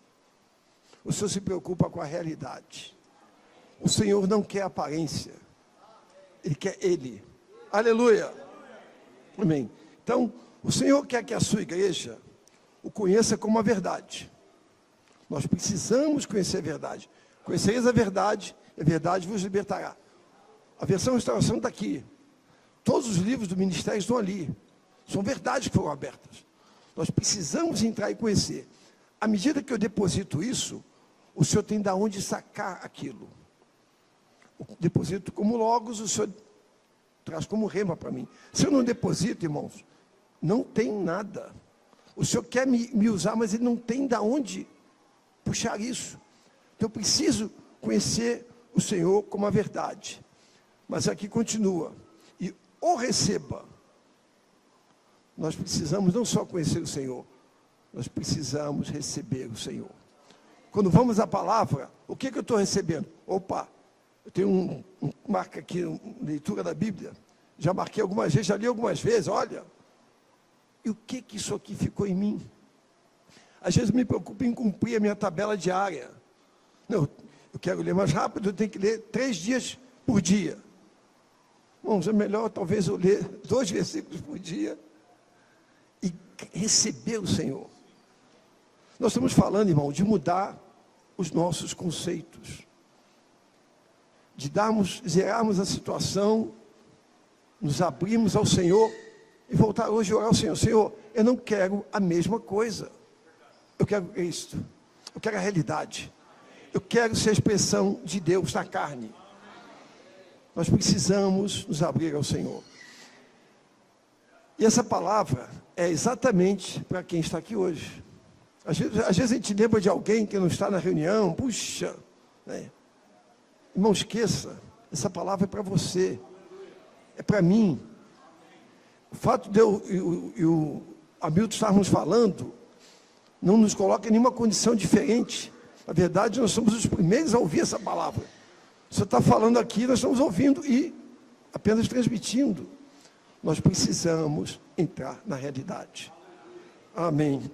O Senhor se preocupa com a realidade. O Senhor não quer aparência. Ele quer Ele. Aleluia. Amém. Então, o Senhor quer que a sua igreja o conheça como a verdade. Nós precisamos conhecer a verdade. Conhecereis a verdade vos libertará. A versão restauração está aqui. Todos os livros do ministério estão ali. São verdades que foram abertas. Nós precisamos entrar e conhecer. À medida que eu deposito isso, o Senhor tem de onde sacar aquilo. Eu deposito como logos, o Senhor traz como rema para mim. Se eu não deposito, irmãos, não tem nada. O Senhor quer me usar, mas Ele não tem de onde puxar isso. Então eu preciso conhecer o Senhor como a verdade. Mas aqui continua. E o receba. Nós precisamos não só conhecer o Senhor, nós precisamos receber o Senhor. Quando vamos à palavra, o que eu estou recebendo? Opa, eu tenho marca aqui, leitura da Bíblia. Já marquei algumas vezes, já li algumas vezes, olha. E o que isso aqui ficou em mim? Às vezes me preocupo em cumprir a minha tabela diária. Não, eu quero ler mais rápido, eu tenho que ler 3 dias por dia. Irmãos, é melhor talvez eu ler 2 versículos por dia e receber o Senhor. Nós estamos falando, irmão, de mudar os nossos conceitos. De zerarmos a situação, nos abrirmos ao Senhor e voltar hoje a orar ao Senhor. Senhor, eu não quero a mesma coisa. Eu quero Cristo. Eu quero a realidade. Eu quero ser a expressão de Deus na carne. Nós precisamos nos abrir ao Senhor. E essa palavra é exatamente para quem está aqui hoje. Às vezes a gente lembra de alguém que não está na reunião. Puxa, né? Irmão, esqueça. Essa palavra é para você. É para mim. O fato de eu e o Hamilton estarmos falando não nos coloca em nenhuma condição diferente. Na verdade, nós somos os primeiros a ouvir essa palavra. Você está falando aqui, nós estamos ouvindo e apenas transmitindo. Nós precisamos entrar na realidade. Amém.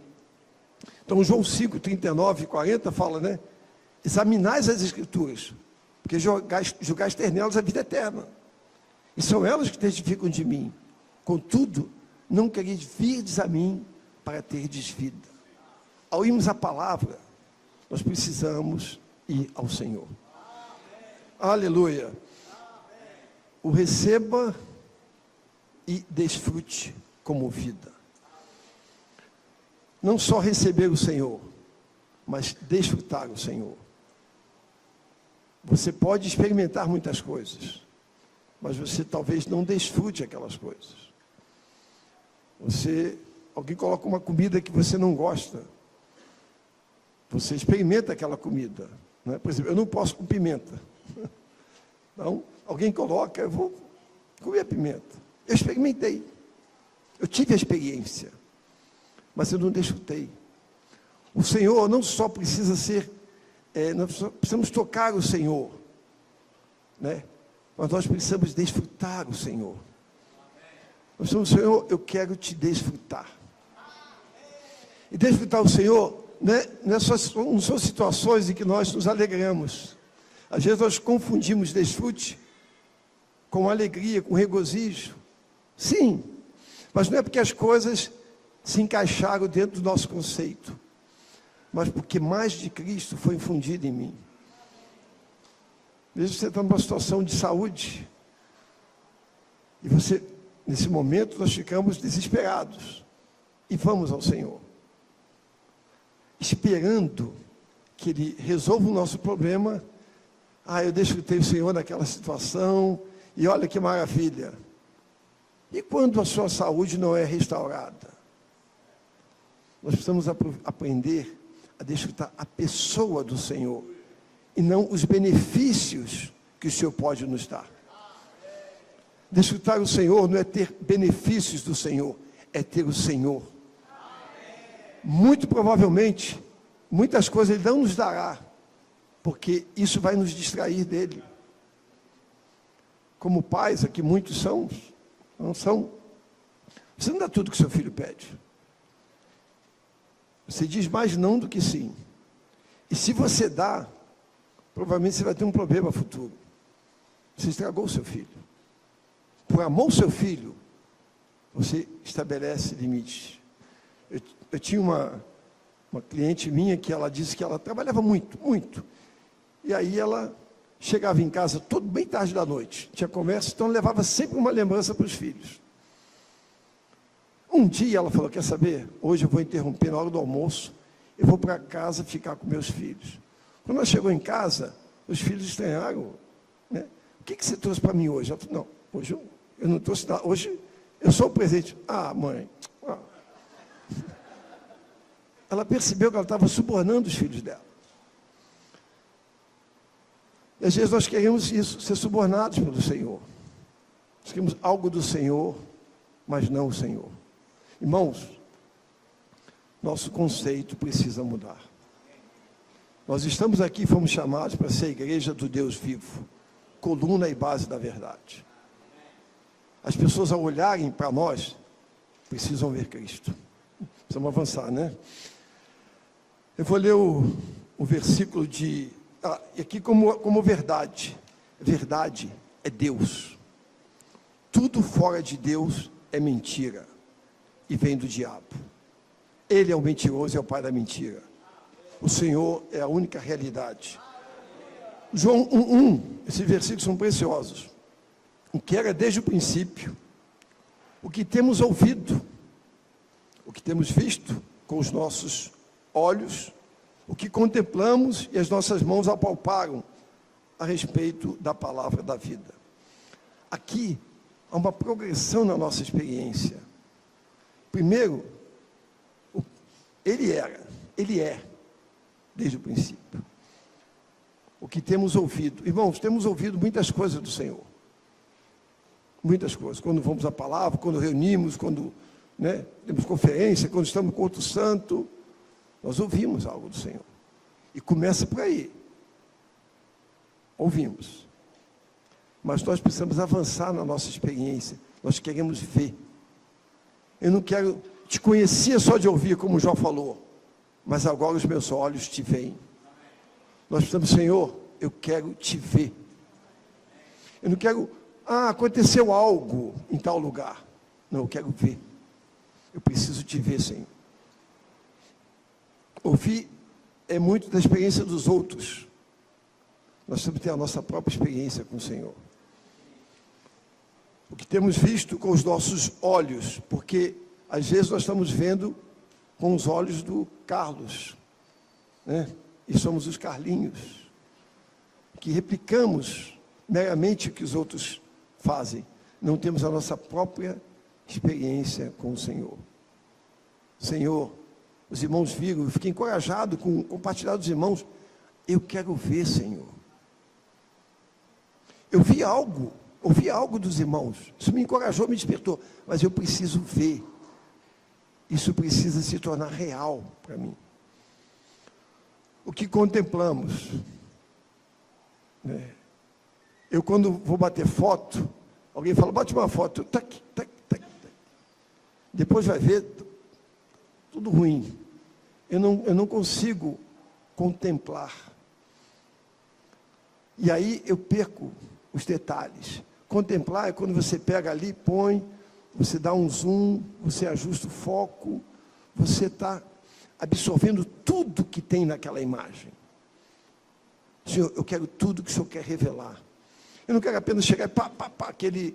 Então, João 5, 39 e 40 fala, né? Examinais as Escrituras, porque julgais ter nelas a vida eterna. E são elas que testificam de mim. Contudo, não quereis virdes a mim para terdes vida. Ao irmos à palavra, nós precisamos ir ao Senhor. Aleluia. O receba e desfrute como vida. Não só receber o Senhor, mas desfrutar o Senhor. Você pode experimentar muitas coisas, mas você talvez não desfrute aquelas coisas. Alguém coloca uma comida que você não gosta, você experimenta aquela comida, né? Por exemplo, eu não posso com pimenta. Então, alguém coloca, eu vou comer a pimenta. Eu experimentei, eu tive a experiência, mas eu não desfrutei. O Senhor não só precisa ser, nós precisamos tocar o Senhor, né? Mas nós precisamos desfrutar o Senhor. Nós somos, Senhor, eu quero te desfrutar. E desfrutar o Senhor, né? Não são situações em que nós nos alegramos. Às vezes nós confundimos desfrute com alegria, com regozijo. Sim, mas não é porque as coisas se encaixaram dentro do nosso conceito, mas porque mais de Cristo foi infundido em mim. Veja, você está numa situação de saúde, e você, nesse momento, nós ficamos desesperados, e vamos ao Senhor, esperando que Ele resolva o nosso problema. Eu desfrutei o Senhor naquela situação, e olha que maravilha. E quando a sua saúde não é restaurada? Nós precisamos aprender a desfrutar a pessoa do Senhor, e não os benefícios que o Senhor pode nos dar. Desfrutar o Senhor não é ter benefícios do Senhor, é ter o Senhor. Muito provavelmente, muitas coisas Ele não nos dará, porque isso vai nos distrair dEle. Como pais, aqui muitos não são. Você não dá tudo que seu filho pede. Você diz mais não do que sim. E se você dá, provavelmente você vai ter um problema futuro. Você estragou o seu filho. Por amor ao seu filho, você estabelece limites. Eu tinha uma cliente minha que ela disse que ela trabalhava muito, muito. E aí ela chegava em casa tudo bem tarde da noite. Tinha conversa, então levava sempre uma lembrança para os filhos. Um dia ela falou, quer saber? Hoje eu vou interromper na hora do almoço, eu vou para casa ficar com meus filhos. Quando ela chegou em casa, os filhos estranharam, né? O que você trouxe para mim hoje? Ela falou, não, hoje eu não trouxe nada, hoje eu sou o presente. Mãe, ela percebeu que ela estava subornando os filhos dela. E às vezes nós queremos isso, ser subornados pelo Senhor. Nós queremos algo do Senhor, mas não o Senhor. Irmãos, nosso conceito precisa mudar. Nós estamos aqui, fomos chamados para ser a igreja do Deus vivo, coluna e base da verdade. As pessoas, ao olharem para nós, precisam ver Cristo. Precisamos avançar, né? Eu vou ler o versículo de... aqui como verdade. Verdade é Deus. Tudo fora de Deus é mentira e vem do diabo. Ele é o mentiroso e é o pai da mentira. O Senhor é a única realidade. João 1:1, esses versículos são preciosos. O que era desde o princípio, o que temos ouvido, o que temos visto com os nossos olhos, o que contemplamos e as nossas mãos apalparam a respeito da palavra da vida. Aqui há uma progressão na nossa experiência. Primeiro, ele é, desde o princípio. O que temos ouvido. Irmãos, temos ouvido muitas coisas do Senhor. Muitas coisas. Quando vamos à palavra, quando reunimos, quando temos conferência, quando estamos no culto santo, nós ouvimos algo do Senhor. E começa por aí. Ouvimos. Mas nós precisamos avançar na nossa experiência. Nós queremos ver. Eu não quero te conhecer só de ouvir, como o João falou. Mas agora os meus olhos te veem. Nós precisamos, Senhor, eu quero te ver. Eu não quero, aconteceu algo em tal lugar. Não, eu quero ver. Eu preciso te ver, Senhor. Ouvir é muito da experiência dos outros. Nós temos que ter a nossa própria experiência com o Senhor. O que temos visto com os nossos olhos, porque às vezes nós estamos vendo com os olhos do Carlos, né? E somos os Carlinhos, que replicamos meramente o que os outros fazem. Não temos a nossa própria experiência com o Senhor. Senhor, os irmãos viram, eu fiquei encorajado com compartilhar dos irmãos. Eu quero ver, Senhor. Eu ouvi algo dos irmãos. Isso me encorajou, me despertou. Mas eu preciso ver. Isso precisa se tornar real para mim. O que contemplamos. Eu, quando vou bater foto, alguém fala, bate uma foto. Tac, tac, tac, tac. Depois vai ver, tudo ruim. Eu não consigo contemplar. E aí eu perco os detalhes. Contemplar é quando você pega ali, põe, você dá um zoom, você ajusta o foco, você está absorvendo tudo que tem naquela imagem. Senhor, eu quero tudo que o Senhor quer revelar. Eu não quero apenas chegar e aquele,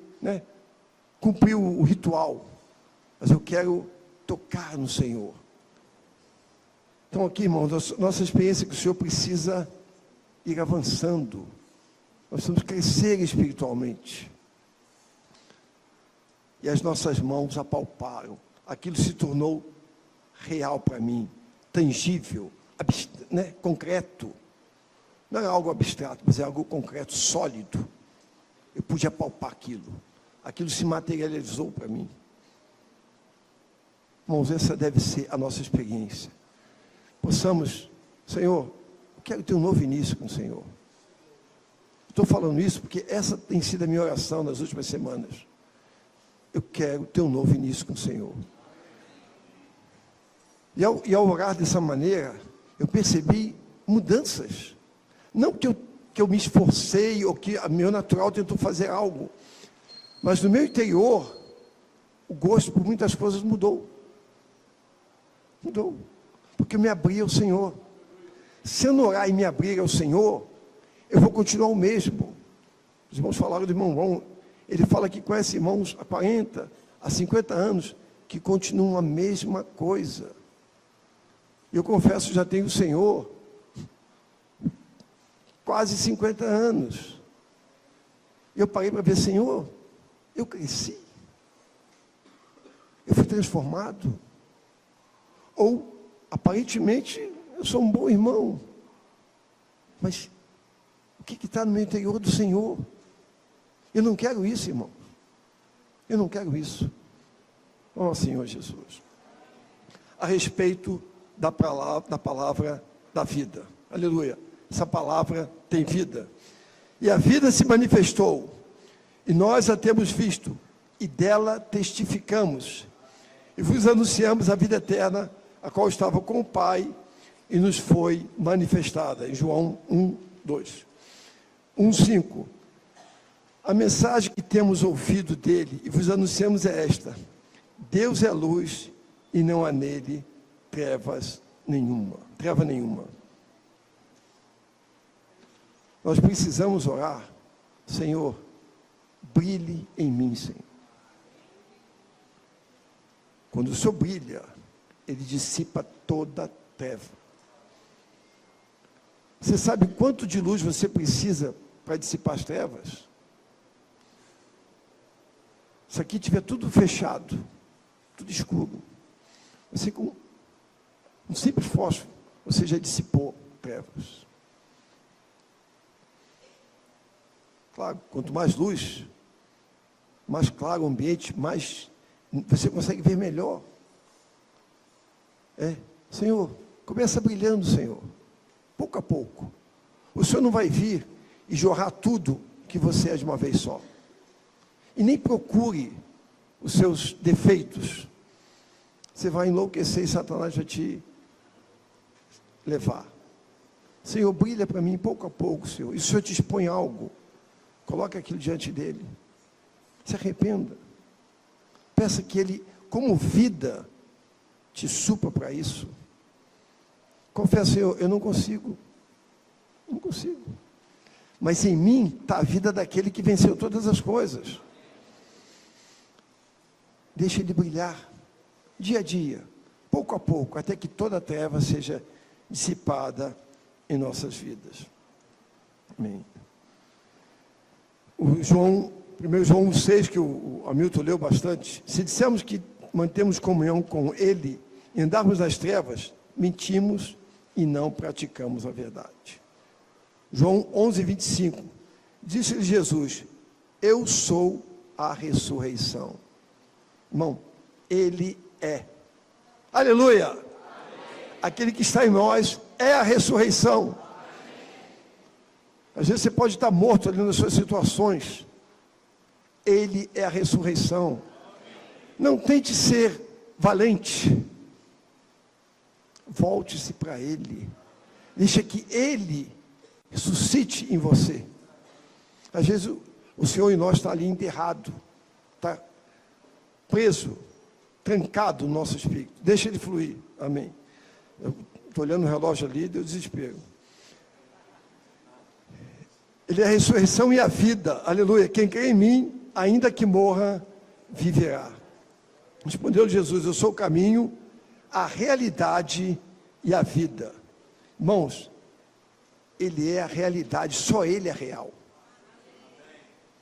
cumprir o ritual, mas eu quero tocar no Senhor. Então aqui, irmãos, nossa experiência é que o Senhor precisa ir avançando. Nós precisamos crescer espiritualmente. E as nossas mãos apalparam. Aquilo se tornou real para mim, tangível, concreto. Não é algo abstrato, mas é algo concreto, sólido. Eu pude apalpar aquilo. Aquilo se materializou para mim. Irmãos, essa deve ser a nossa experiência. Possamos, Senhor, eu quero ter um novo início com o Senhor. Estou falando isso porque essa tem sido a minha oração nas últimas semanas. Eu quero ter um novo início com o Senhor. E ao orar dessa maneira, eu percebi mudanças. Não que eu me esforcei ou que a meu natural tentou fazer algo. Mas no meu interior, o gosto por muitas coisas mudou. Mudou. Porque eu me abri ao Senhor. Se eu não orar e me abrir ao Senhor, eu vou continuar o mesmo. Os irmãos falaram do irmão Ron. Ele fala que conhece irmãos há 40, há 50 anos, que continuam a mesma coisa. Eu confesso, já tenho o Senhor quase 50 anos. Eu parei para ver, Senhor, eu cresci. Eu fui transformado. Ou aparentemente, eu sou um bom irmão. Mas o que está no meu interior do Senhor? Eu não quero isso, irmão. Eu não quero isso. Ó Senhor Jesus. A respeito da palavra da vida. Aleluia. Essa palavra tem vida. E a vida se manifestou. E nós a temos visto. E dela testificamos. E vos anunciamos a vida eterna, a qual estava com o Pai e nos foi manifestada. Em João 1:2. 1:5. A mensagem que temos ouvido dele e vos anunciamos é esta: Deus é luz e não há nele treva nenhuma. Nós precisamos orar, Senhor, brilhe em mim, Senhor. Quando o Senhor brilha, Ele dissipa toda treva. Você sabe quanto de luz você precisa para dissipar as trevas? Se aqui tiver tudo fechado, tudo escuro, você com um simples fósforo, você já dissipou trevas. Claro, quanto mais luz, mais claro o ambiente, mais você consegue ver melhor. Senhor, começa brilhando, Senhor, pouco a pouco. O Senhor não vai vir e jorrar tudo que você é de uma vez só. E nem procure os seus defeitos. Você vai enlouquecer e Satanás vai te levar. Senhor, brilha para mim pouco a pouco, Senhor. E se o Senhor te expõe algo, coloque aquilo diante dele. Se arrependa. Peça que ele, como vida, te supra para isso. Confessa, Senhor, eu não consigo. Não consigo. Mas em mim está a vida daquele que venceu todas as coisas. Deixa ele brilhar, dia a dia, pouco a pouco, até que toda a treva seja dissipada em nossas vidas. Amém. O 1 João 1,6, que o Hamilton leu bastante, se dissermos que mantemos comunhão com Ele e andarmos nas trevas, mentimos e não praticamos a verdade. João 11:25, disse-lhe Jesus: eu sou a ressurreição. Irmão, Ele é. Aleluia! Amém. Aquele que está em nós é a ressurreição. Amém. Às vezes você pode estar morto ali nas suas situações. Ele é a ressurreição. Amém. Não tente ser valente. Volte-se para Ele. Deixa que Ele ressuscite em você. Às vezes o Senhor em nós está ali enterrado. Está preso, trancado no nosso espírito. Deixa ele fluir. Amém. Eu estou olhando o relógio ali, deu desespero. Ele é a ressurreição e a vida. Aleluia. Quem crê em mim, ainda que morra, viverá. Respondeu Jesus: eu sou o caminho, a realidade e a vida. Irmãos, Ele é a realidade, só Ele é real.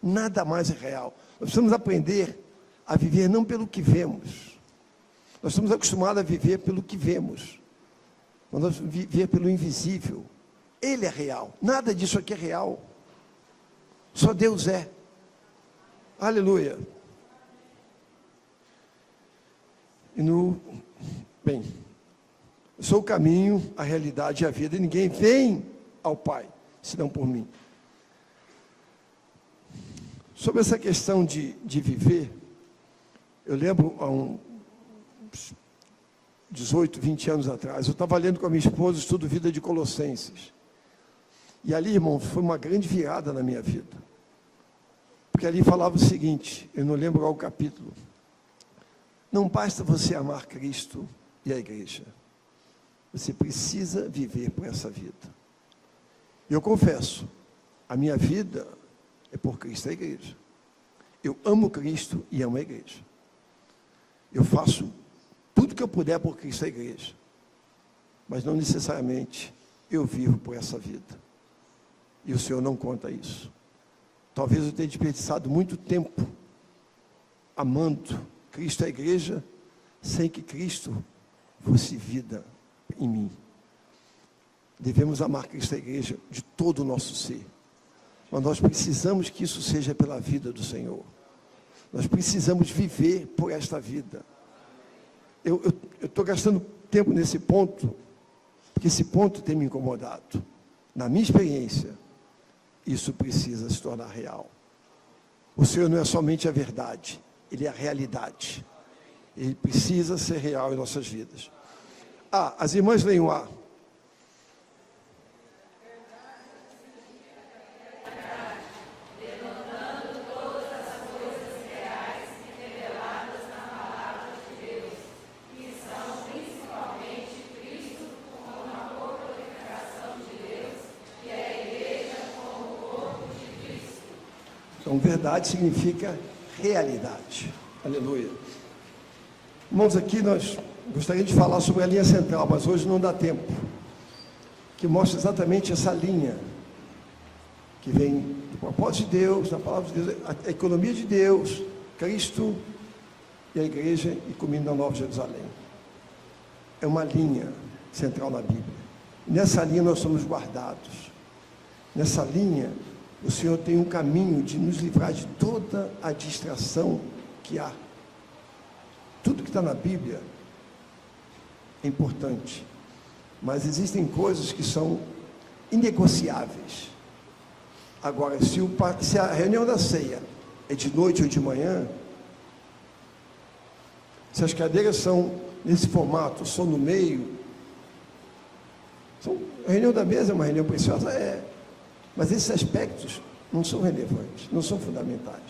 Nada mais é real. Nós precisamos aprender a viver não pelo que vemos. Nós estamos acostumados a viver pelo que vemos. Nós vamos viver pelo invisível. Ele é real. Nada disso aqui é real. Só Deus é. Aleluia. Bem, eu sou o caminho, a realidade e a vida. E ninguém vem ao Pai, senão por mim. Sobre essa questão de viver, eu lembro há uns 18, 20 anos atrás, eu estava lendo com a minha esposa o estudo Vida de Colossenses. E ali, irmão, foi uma grande virada na minha vida. Porque ali falava o seguinte, eu não lembro qual o capítulo. Não basta você amar Cristo e a igreja. Você precisa viver por essa vida. E eu confesso, a minha vida é por Cristo e a igreja. Eu amo Cristo e amo a igreja. Eu faço tudo que eu puder por Cristo e a igreja. Mas não necessariamente eu vivo por essa vida. E o Senhor não conta isso. Talvez eu tenha desperdiçado muito tempo amando Cristo e a igreja, sem que Cristo fosse vida em mim. Devemos amar Cristo e a igreja de todo o nosso ser. Mas nós precisamos que isso seja pela vida do Senhor. Nós precisamos viver por esta vida. Eu estou gastando tempo nesse ponto, porque esse ponto tem me incomodado. Na minha experiência, isso precisa se tornar real. O Senhor não é somente a verdade, Ele é a realidade. Ele precisa ser real em nossas vidas. As irmãs leem o A. Então, verdade significa realidade. Aleluia. Irmãos, aqui nós gostaríamos de falar sobre a linha central, mas hoje não dá tempo. Que mostra exatamente essa linha que vem do propósito de Deus, da palavra de Deus, a economia de Deus, Cristo e a igreja, e comigo na Nova Jerusalém. É uma linha central na Bíblia. E nessa linha nós somos guardados. Nessa linha, o Senhor tem um caminho de nos livrar de toda a distração que há. Tudo que está na Bíblia é importante, mas existem coisas que são inegociáveis. Agora, se a reunião da ceia é de noite ou de manhã, se as cadeiras são nesse formato, são no meio, a reunião da mesa é uma reunião preciosa, mas esses aspectos não são relevantes, não são fundamentais.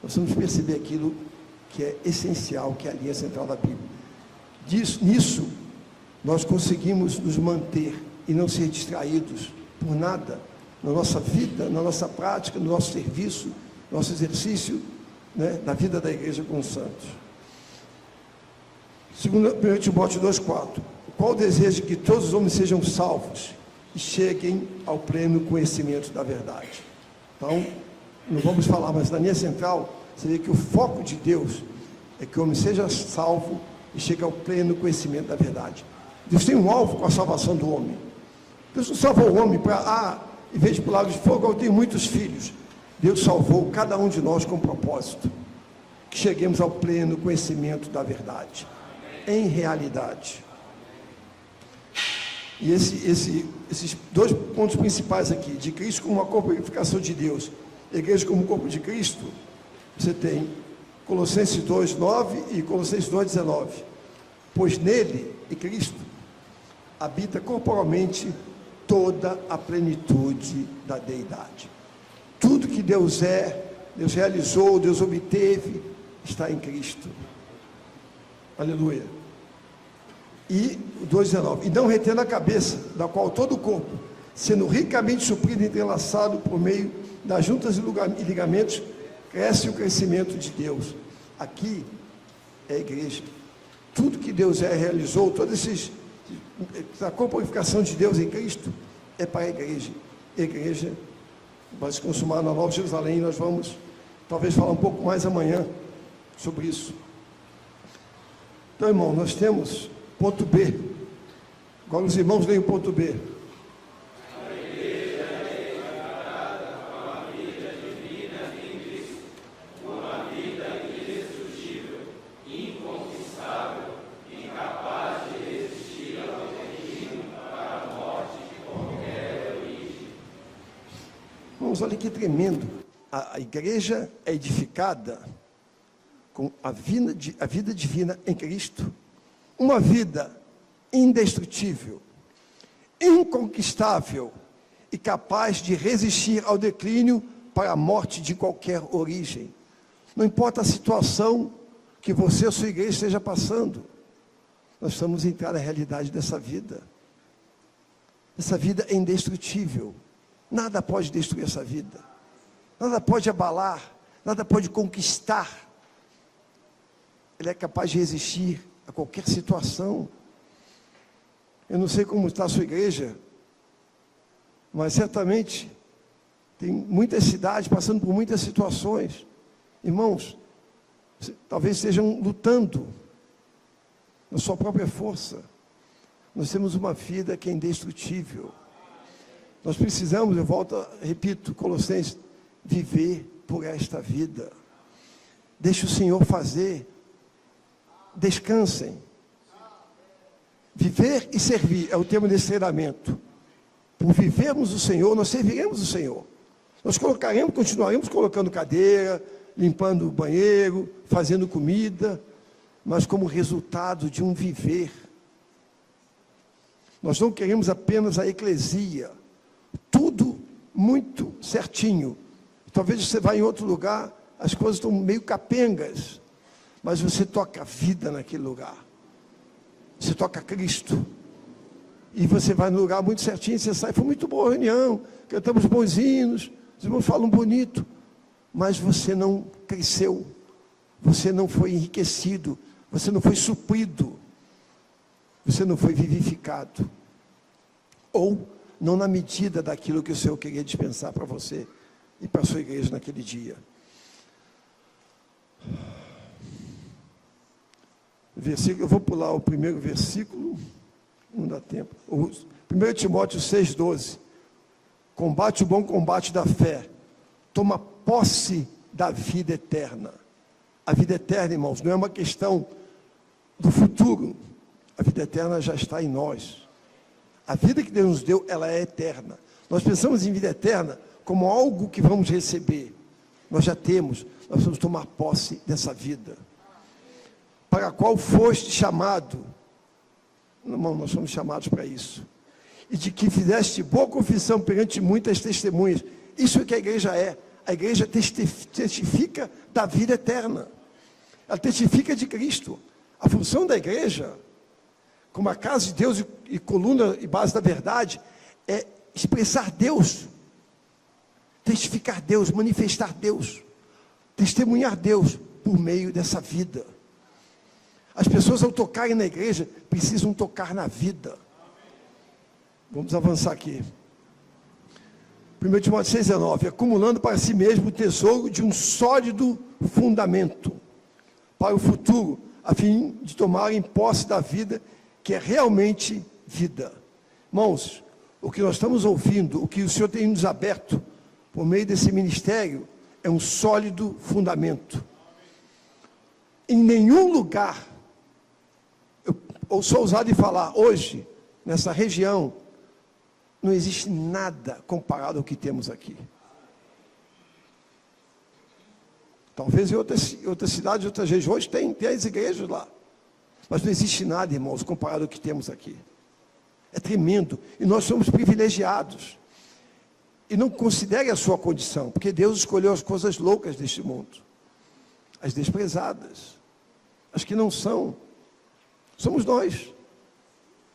Nós precisamos perceber aquilo que é essencial, que é a linha central da Bíblia. Nisso, nós conseguimos nos manter e não ser distraídos por nada, na nossa vida, na nossa prática, no nosso serviço, no nosso exercício, na vida da igreja com os santos. 1 Timóteo 2,4. Qual o desejo de que todos os homens sejam salvos e cheguem ao pleno conhecimento da verdade? Então, não vamos falar, mas na linha central, você vê que o foco de Deus é que o homem seja salvo e chegue ao pleno conhecimento da verdade. Deus tem um alvo com a salvação do homem. Deus não salvou o homem para, em vez de pular de fogo, eu tenho muitos filhos. Deus salvou cada um de nós com um propósito, que cheguemos ao pleno conhecimento da verdade, em realidade. E esses dois pontos principais aqui, de Cristo como uma corporificação de Deus, a igreja como corpo de Cristo, você tem Colossenses 2,9 e Colossenses 2,19. Pois nele, em Cristo, habita corporalmente toda a plenitude da deidade. Tudo que Deus é, Deus realizou, Deus obteve, está em Cristo. Aleluia. E o 2,19. E não retendo a cabeça, da qual todo o corpo, sendo ricamente suprido e entrelaçado por meio das juntas e ligamentos, cresce o crescimento de Deus. Aqui é a igreja. Tudo que Deus realizou, a corporificação de Deus em Cristo, é para a igreja. A igreja vai se consumar na Nova Jerusalém. Nós vamos, talvez, falar um pouco mais amanhã sobre isso. Então, irmão, nós temos ponto B. Agora os irmãos leem o ponto B. Olha que tremendo. A igreja é edificada com a vida divina em Cristo, uma vida indestrutível, inconquistável e capaz de resistir ao declínio para a morte de qualquer origem. Não importa a situação que você ou sua igreja esteja passando, nós precisamos entrar na realidade dessa vida. Essa vida é indestrutível. Nada pode destruir essa vida, nada pode abalar, nada pode conquistar. Ele é capaz de resistir a qualquer situação. Eu não sei como está a sua igreja, mas certamente tem muitas cidades passando por muitas situações. Irmãos, talvez estejam lutando na sua própria força. Nós temos uma vida que é indestrutível. Nós precisamos, eu volto, repito, Colossenses, viver por esta vida. Deixe o Senhor fazer. Descansem. Viver e servir é o tema desse treinamento. Por vivermos o Senhor, nós serviremos o Senhor. Nós continuaremos colocando cadeira, limpando o banheiro, fazendo comida, mas como resultado de um viver. Nós não queremos apenas a eclesia, tudo muito certinho. Talvez você vá em outro lugar, as coisas estão meio capengas, mas você toca a vida naquele lugar. Você toca Cristo. E você vai no lugar muito certinho, você sai, foi muito boa a reunião, cantamos bons hinos, os irmãos falam bonito, mas você não cresceu, você não foi enriquecido, você não foi suprido, você não foi vivificado, ou não na medida daquilo que o Senhor queria dispensar para você e para a sua igreja naquele dia. Eu vou pular o primeiro versículo, não dá tempo. 1 Timóteo 6,12. Combate o bom combate da fé. Toma posse da vida eterna. A vida eterna, irmãos, não é uma questão do futuro. A vida eterna já está em nós. A vida que Deus nos deu, ela é eterna. Nós pensamos em vida eterna como algo que vamos receber. Nós já temos, nós vamos tomar posse dessa vida. Para a qual foste chamado. Irmão, nós somos chamados para isso. E de que fizeste boa confissão perante muitas testemunhas. Isso é que a igreja é. A igreja testifica da vida eterna. Ela testifica de Cristo. A função da igreja, como a casa de Deus e coluna e base da verdade, é expressar Deus. Testificar Deus, manifestar Deus. Testemunhar Deus por meio dessa vida. As pessoas, ao tocarem na igreja, precisam tocar na vida. Vamos avançar aqui. 1 Timóteo 6,19. Acumulando para si mesmo o tesouro de um sólido fundamento para o futuro, a fim de tomarem posse da vida, que é realmente vida. Irmãos, o que nós estamos ouvindo, o que o Senhor tem nos aberto, por meio desse ministério, é um sólido fundamento. Em nenhum lugar, eu sou ousado em falar, hoje, nessa região, não existe nada comparado ao que temos aqui. Talvez em outras cidades, outras regiões, tem as igrejas lá. Mas não existe nada, irmãos, comparado ao que temos aqui. É tremendo. E nós somos privilegiados. E não considere a sua condição, porque Deus escolheu as coisas loucas deste mundo. As desprezadas. As que não são. Somos nós.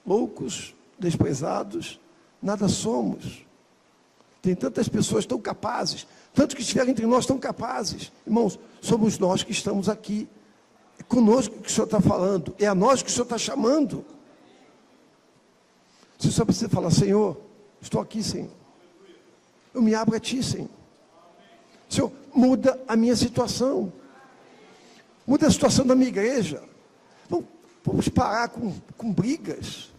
Loucos, desprezados, nada somos. Tem tantas pessoas tão capazes, tantos que estiverem entre nós tão capazes. Irmãos, somos nós que estamos aqui. É conosco que o Senhor está falando, é a nós que o Senhor está chamando. Você só precisa falar, Senhor, estou aqui, Senhor. Eu me abro a Ti, Senhor. Senhor, muda a minha situação. Muda a situação da minha igreja. Vamos parar com brigas,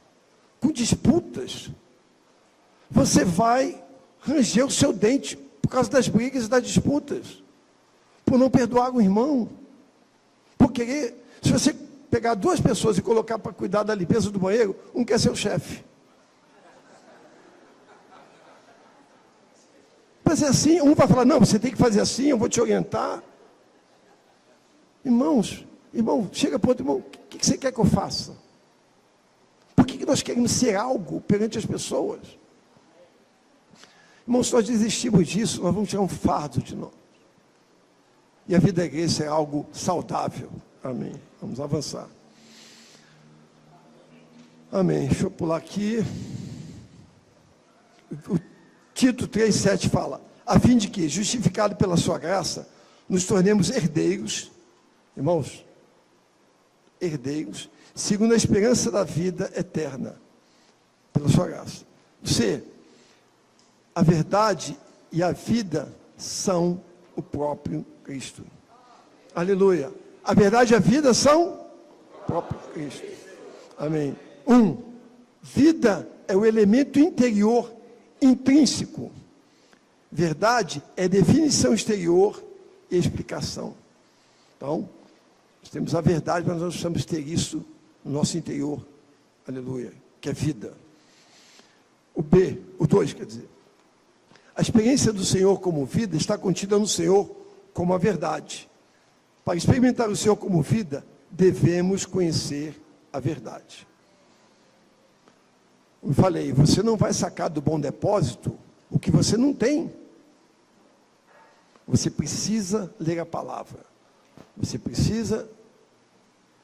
com disputas. Você vai ranger o seu dente por causa das brigas e das disputas, por não perdoar um irmão, por querer, se você pegar duas pessoas e colocar para cuidar da limpeza do banheiro, um quer ser o chefe. Mas é assim, um vai falar, não, você tem que fazer assim, eu vou te orientar. Irmão, chega para o outro, irmão, o que você quer que eu faça? Por que nós queremos ser algo perante as pessoas? Irmãos, se nós desistimos disso, nós vamos tirar um fardo de nós. E a vida da igreja é algo saudável. Amém. Vamos avançar. Amém. Deixa eu pular aqui. O Tito 3,7 fala, a fim de que, justificado pela sua graça, nos tornemos herdeiros, irmãos, herdeiros, segundo a esperança da vida eterna, pela sua graça. C, a verdade e a vida são o próprio Cristo. Aleluia. A verdade e a vida são o próprio Cristo. Amém. Vida é o elemento interior intrínseco. Verdade é definição exterior e explicação. Então, nós temos a verdade, mas nós precisamos ter isso no nosso interior. Aleluia. Que é vida. O 2, quer dizer. A experiência do Senhor como vida está contida no Senhor como a verdade. Para experimentar o Senhor como vida, devemos conhecer a verdade. Eu falei, você não vai sacar do bom depósito o que você não tem. Você precisa ler a palavra. Você precisa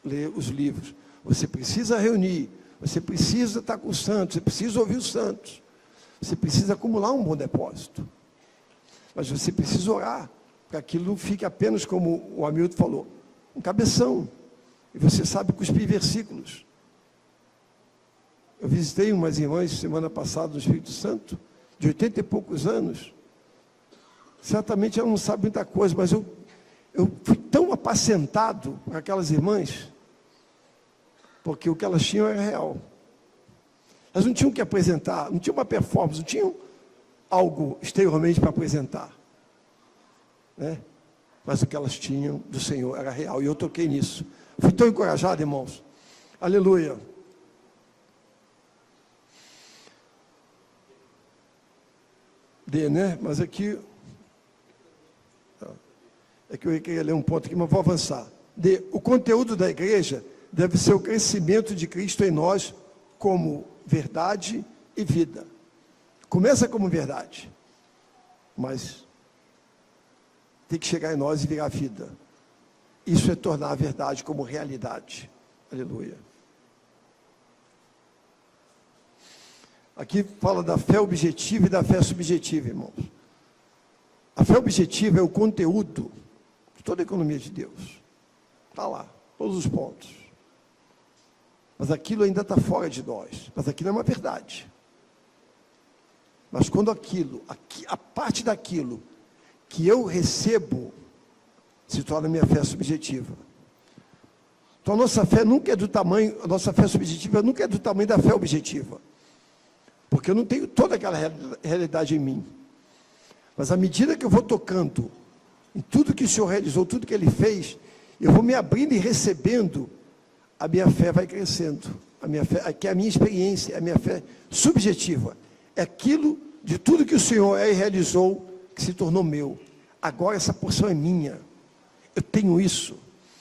ler os livros. Você precisa reunir. Você precisa estar com os santos. Você precisa ouvir os santos. Você precisa acumular um bom depósito. Mas você precisa orar, para que aquilo não fique apenas, como o Hamilton falou, um cabeção. E você sabe cuspir versículos. Eu visitei umas irmãs semana passada no Espírito Santo, de 80 e poucos anos. Certamente ela não sabe muita coisa, mas eu fui tão apacentado por aquelas irmãs, porque o que elas tinham era real. Elas não tinham que apresentar, não tinham uma performance, não tinham algo exteriormente para apresentar. Né? Mas o que elas tinham do Senhor era real, e eu toquei nisso. Fui tão encorajado, irmãos. Aleluia. Né? Mas aqui, é que eu queria ler um ponto aqui, mas vou avançar. O conteúdo da igreja deve ser o crescimento de Cristo em nós como verdade e vida. Começa como verdade, mas tem que chegar em nós e virar vida. Isso é tornar a verdade como realidade. Aleluia. Aqui fala da fé objetiva e da fé subjetiva, irmãos. A fé objetiva é o conteúdo de toda a economia de Deus. Está lá, todos os pontos. Mas aquilo ainda está fora de nós. Mas aquilo é uma verdade. Mas quando a parte daquilo que eu recebo, se torna minha fé subjetiva. Então a nossa fé nunca é do tamanho, a nossa fé subjetiva nunca é do tamanho da fé objetiva. Porque eu não tenho toda aquela realidade em mim. Mas à medida que eu vou tocando em tudo que o Senhor realizou, tudo que Ele fez, eu vou me abrindo e recebendo, a minha fé vai crescendo. A minha fé, que é a minha experiência, a minha fé subjetiva. É aquilo de tudo que o Senhor é e realizou, que se tornou meu. Agora essa porção é minha. Eu tenho isso.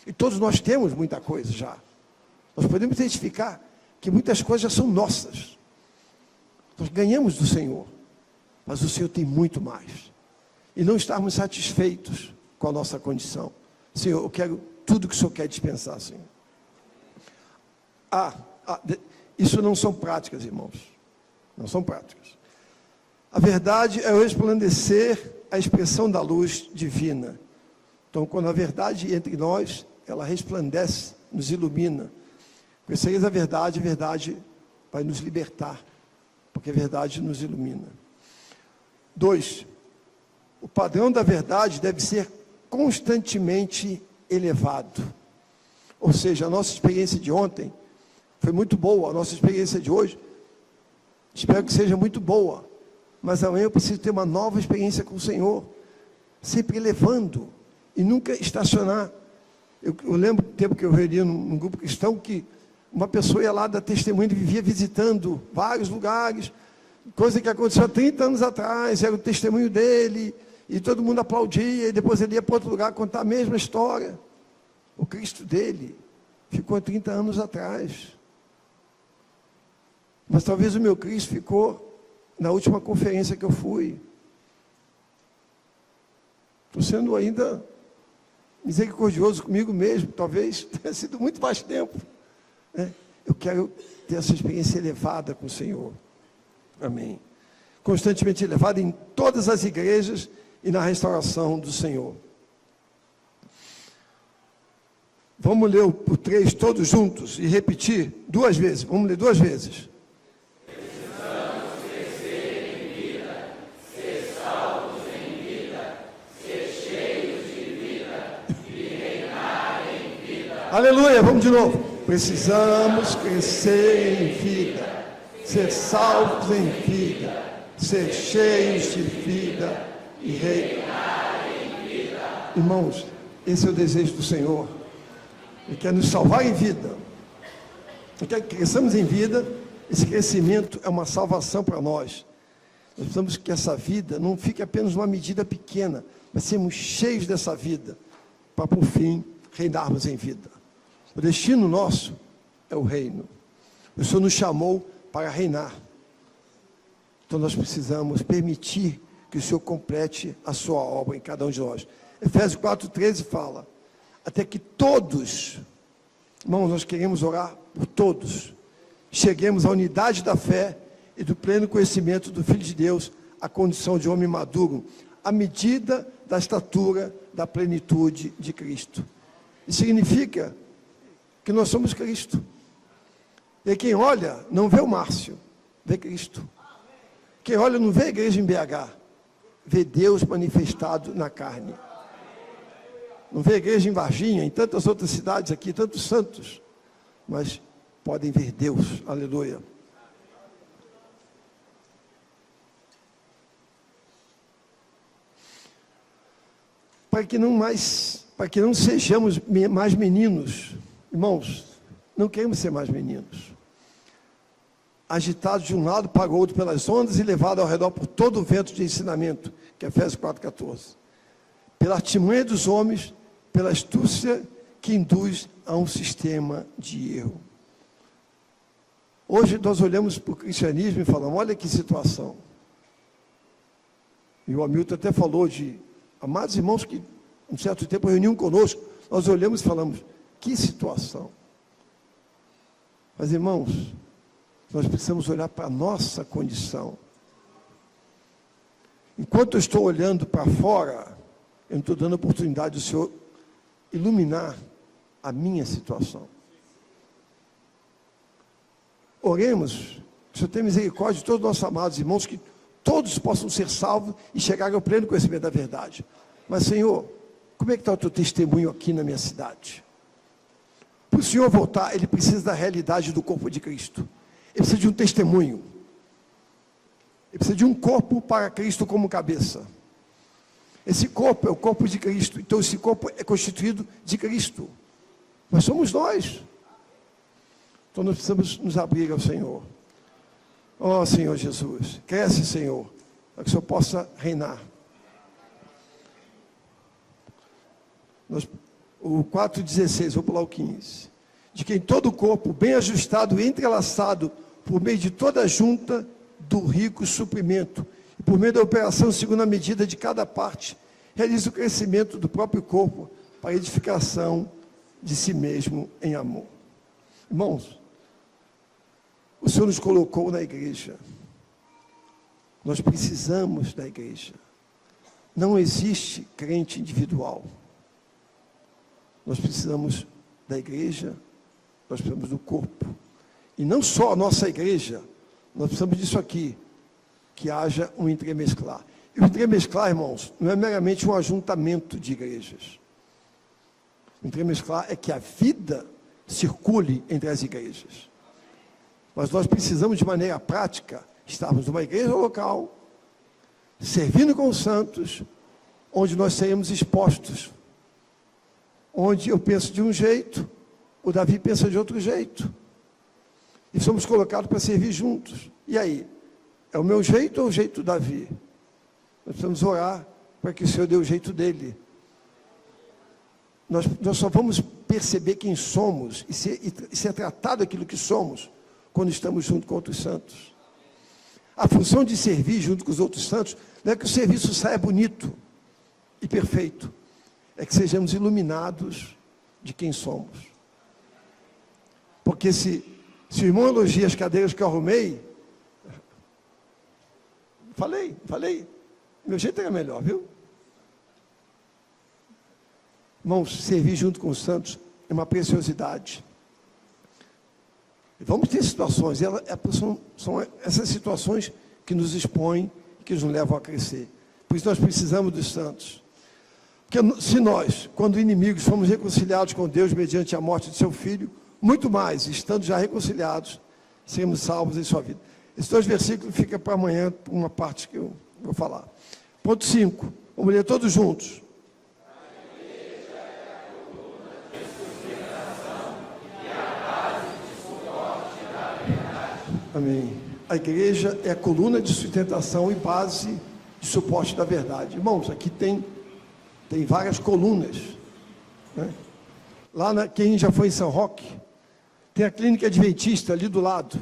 E todos nós temos muita coisa já. Nós podemos identificar que muitas coisas já são nossas. Nós ganhamos do Senhor. Mas o Senhor tem muito mais. E não estarmos satisfeitos com a nossa condição. Senhor, eu quero tudo que o Senhor quer dispensar, Senhor. Isso não são práticas, irmãos. Não são práticas. A verdade é o resplandecer, a expressão da luz divina. Então, quando a verdade entra em nós, ela resplandece, nos ilumina. Conhecereis a verdade vai nos libertar, porque a verdade nos ilumina. 2, o padrão da verdade deve ser constantemente elevado. Ou seja, a nossa experiência de ontem foi muito boa, a nossa experiência de hoje, espero que seja muito boa, mas amanhã eu preciso ter uma nova experiência com o Senhor, sempre elevando, e nunca estacionar. Eu lembro do tempo que eu reunia num grupo cristão, que uma pessoa ia lá dar testemunho e vivia visitando vários lugares, coisa que aconteceu há 30 anos atrás, era o testemunho dele, e todo mundo aplaudia, e depois ele ia para outro lugar contar a mesma história. O Cristo dele ficou há 30 anos atrás. Mas talvez o meu Cristo ficou na última conferência que eu fui. Estou sendo ainda misericordioso comigo mesmo, talvez tenha sido muito mais tempo. Né? Eu quero ter essa experiência elevada com o Senhor. Amém. Constantemente elevada em todas as igrejas e na restauração do Senhor. Vamos ler o 3 todos juntos e repetir 2 vezes. Vamos ler 2 vezes. Precisamos crescer em vida, ser salvos em vida, ser cheios de vida e reinar em vida. Aleluia, vamos de novo. Precisamos crescer em vida, ser salvos em vida, ser cheios de vida e reinar em vida. Irmãos, esse é o desejo do Senhor. Ele quer nos salvar em vida. Ele quer que cresçamos em vida. Esse crescimento é uma salvação para nós. Nós precisamos que essa vida não fique apenas numa medida pequena, mas sermos cheios dessa vida, para por fim reinarmos em vida. O destino nosso é o reino. O Senhor nos chamou para reinar. Então nós precisamos permitir que o Senhor complete a sua obra em cada um de nós. Efésios 4:13 fala, até que todos, irmãos, nós queremos orar por todos, cheguemos à unidade da fé e do pleno conhecimento do Filho de Deus, à condição de homem maduro, à medida da estatura da plenitude de Cristo. Isso significa que nós somos Cristo. E quem olha não vê o Márcio, vê Cristo. Quem olha não vê a igreja em BH, vê Deus manifestado na carne. Não vê a igreja em Varginha, em tantas outras cidades aqui, tantos santos, mas podem ver Deus, aleluia. Para que não sejamos mais meninos, irmãos, não queremos ser mais meninos, agitados de um lado para o outro pelas ondas e levados ao redor por todo o vento de ensinamento, que é Efésios 4:14, pela artimanha dos homens, pela astúcia que induz a um sistema de erro. Hoje nós olhamos para o cristianismo e falamos, olha que situação. E o Hamilton até falou de amados irmãos que um certo tempo reuniam conosco, nós olhamos e falamos, que situação. Mas irmãos, nós precisamos olhar para a nossa condição. Enquanto eu estou olhando para fora, eu não estou dando oportunidade do Senhor iluminar a minha situação. Oremos, que o Senhor tenha misericórdia de todos os nossos amados irmãos, que todos possam ser salvos e chegar ao pleno conhecimento da verdade. Mas, Senhor, como é que está o teu testemunho aqui na minha cidade? Para o Senhor voltar, Ele precisa da realidade do corpo de Cristo. Ele precisa de um testemunho. Ele precisa de um corpo para Cristo como cabeça. Esse corpo é o corpo de Cristo. Então, esse corpo é constituído de Cristo. Mas somos nós. Então, nós precisamos nos abrir ao Senhor. Ó Senhor Jesus, cresce, Senhor, para que o Senhor possa reinar. O 4:16, vou pular o 15. De quem todo o corpo, bem ajustado e entrelaçado, por meio de toda a junta do rico suprimento, e por meio da operação segundo a medida de cada parte, realiza o crescimento do próprio corpo para a edificação de si mesmo em amor. Irmãos, o Senhor nos colocou na igreja. Nós precisamos da igreja. Não existe crente individual. Nós precisamos da igreja, nós precisamos do corpo. E não só a nossa igreja, nós precisamos disso aqui, que haja um entremesclar. E o entremesclar, irmãos, não é meramente um ajuntamento de igrejas. O entremesclar é que a vida circule entre as igrejas. Mas nós precisamos, de maneira prática, estarmos numa igreja local, servindo com os santos, onde nós seremos expostos. Onde eu penso de um jeito, o Davi pensa de outro jeito. E somos colocados para servir juntos. E aí? É o meu jeito ou o jeito do Davi? Nós precisamos orar para que o Senhor dê o jeito dele. Nós só vamos perceber quem somos e ser tratado aquilo que somos quando estamos junto com outros santos. A função de servir junto com os outros santos não é que o serviço saia bonito e perfeito. É que sejamos iluminados de quem somos. Porque se o irmão elogia as cadeiras que eu arrumei, falei, meu jeito era melhor, viu? Irmãos, servir junto com os santos é uma preciosidade. E vamos ter situações, são essas situações que nos expõem, que nos levam a crescer. Por isso nós precisamos dos santos. Porque se nós, quando inimigos, fomos reconciliados com Deus mediante a morte de seu Filho, muito mais, estando já reconciliados, seremos salvos em sua vida. Esses 2 versículos ficam para amanhã, por uma parte que eu vou falar. Ponto 5. Vamos ler todos juntos. Amém. A igreja é a coluna de sustentação e base de suporte da verdade. Irmãos, aqui tem várias colunas, né? Lá, quem já foi em São Roque, tem a clínica adventista ali do lado.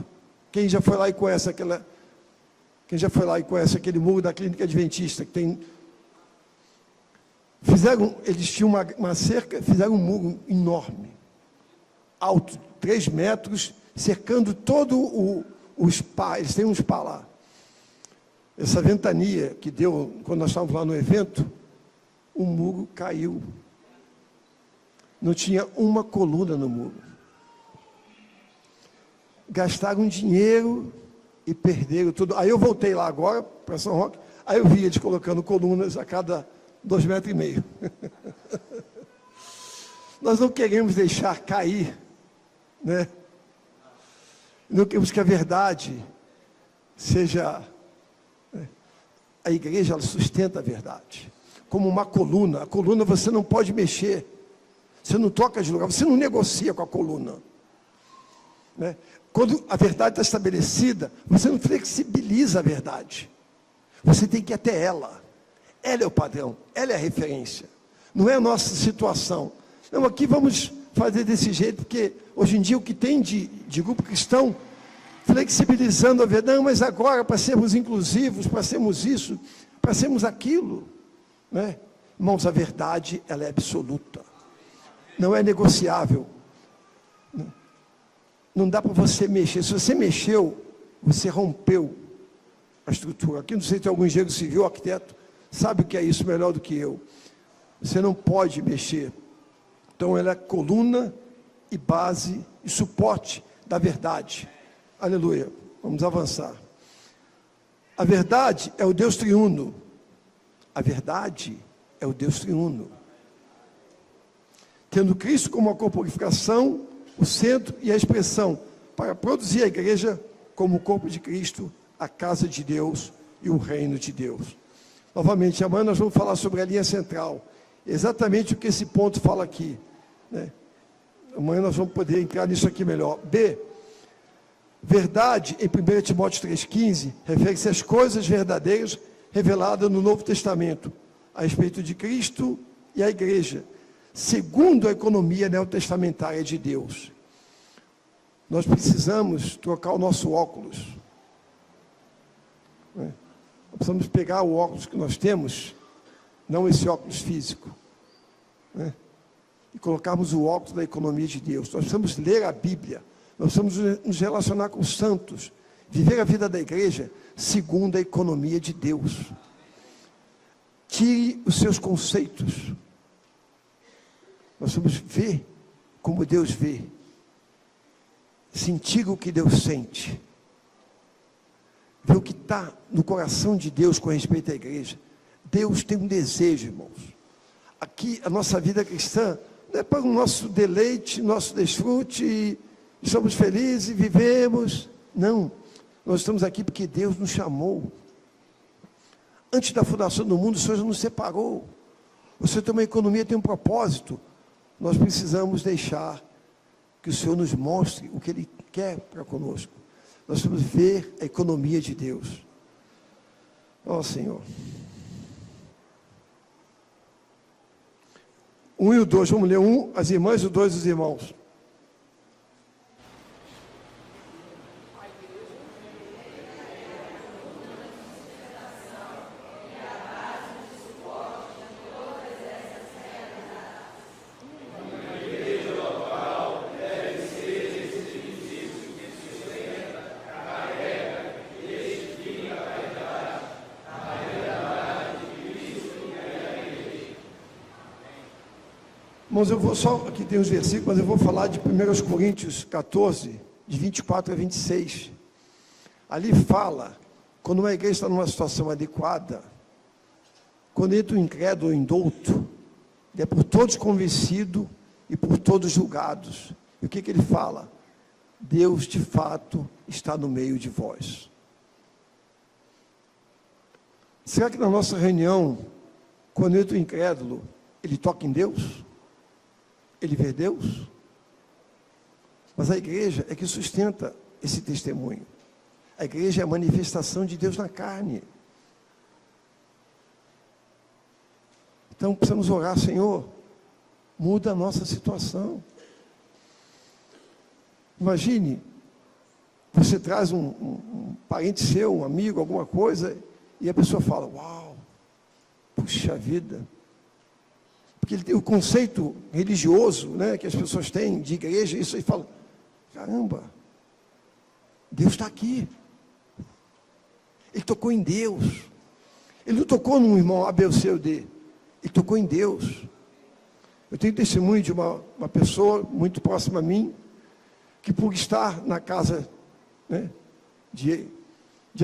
Quem já foi lá e conhece aquele muro da clínica adventista, que tem... Eles tinham uma cerca, fizeram um muro enorme, alto, 3 metros, cercando todo o spa. Eles têm um spa lá. Essa ventania que deu, quando nós estávamos lá no evento, o muro caiu. Não tinha uma coluna no muro. Gastaram dinheiro e perderam tudo. Aí eu voltei lá agora, para São Roque, aí eu vi eles colocando colunas a cada 2,5 metros. Nós não queremos deixar cair, né? Não queremos que a verdade seja... A igreja, ela sustenta a verdade. Como uma coluna. A coluna você não pode mexer. Você não toca de lugar, você não negocia com a coluna, né? Quando a verdade está estabelecida, você não flexibiliza a verdade. Você tem que ir até ela. Ela é o padrão, ela é a referência. Não é a nossa situação. Não, aqui vamos fazer desse jeito, porque hoje em dia o que tem de grupo cristão, flexibilizando a verdade, não, mas agora para sermos inclusivos, para sermos isso, para sermos aquilo, né? Irmãos, a verdade, ela é absoluta. Não é negociável. Não dá para você mexer. Se você mexeu, você rompeu a estrutura. Aqui não sei se tem algum engenheiro civil, arquiteto, sabe o que é isso melhor do que eu. Você não pode mexer. Então ela é coluna e base e suporte da verdade. Aleluia. Vamos avançar. A verdade é o Deus triuno. A verdade é o Deus triuno. Tendo Cristo como a corporificação, o centro e a expressão, para produzir a igreja como o corpo de Cristo, a casa de Deus e o reino de Deus. Novamente, amanhã nós vamos falar sobre a linha central, exatamente o que esse ponto fala aqui, né? Amanhã nós vamos poder entrar nisso aqui melhor. B, verdade, em 1 Timóteo 3,15, refere-se às coisas verdadeiras reveladas no Novo Testamento, a respeito de Cristo e a igreja, segundo a economia neotestamentária de Deus. Nós precisamos trocar o nosso óculos, né? Nós precisamos pegar o óculos que nós temos, não esse óculos físico, né? E colocarmos o óculos da economia de Deus. Nós precisamos ler a Bíblia, nós precisamos nos relacionar com os santos, viver a vida da igreja segundo a economia de Deus. Tire os seus conceitos. Nós vamos ver como Deus vê, sentir o que Deus sente, ver o que está no coração de Deus com respeito à igreja. Deus tem um desejo, irmãos. Aqui, a nossa vida cristã não é para o nosso deleite, nosso desfrute, e somos felizes e vivemos. Não, nós estamos aqui porque Deus nos chamou. Antes da fundação do mundo, o Senhor nos separou. Você tem uma economia, tem um propósito. Nós precisamos deixar que o Senhor nos mostre o que Ele quer para conosco. Nós vamos ver a economia de Deus. Ó Senhor. 1 e o 2, vamos ler 1, as irmãs, e o 2, os irmãos. Irmãos, eu vou só, aqui tem os versículos, mas eu vou falar de 1 Coríntios 14, de 24 a 26. Ali fala, quando uma igreja está numa situação adequada, quando entra o incrédulo ou indouto, ele é por todos convencido e por todos julgados. E o que ele fala? Deus, de fato, está no meio de vós. Será que na nossa reunião, quando entra o incrédulo, ele toca em Deus? Ele vê Deus? Mas a igreja é que sustenta esse testemunho. A igreja é a manifestação de Deus na carne. Então precisamos orar, Senhor, muda a nossa situação. Imagine, você traz um parente seu, um amigo, alguma coisa, e a pessoa fala, uau, puxa vida. Porque ele tem o conceito religioso, né, que as pessoas têm de igreja, isso aí fala, caramba, Deus está aqui. Ele tocou em Deus. Ele não tocou num irmão A, B, C ou D. Ele tocou em Deus. Eu tenho testemunho de uma pessoa muito próxima a mim, que por estar na casa, né, de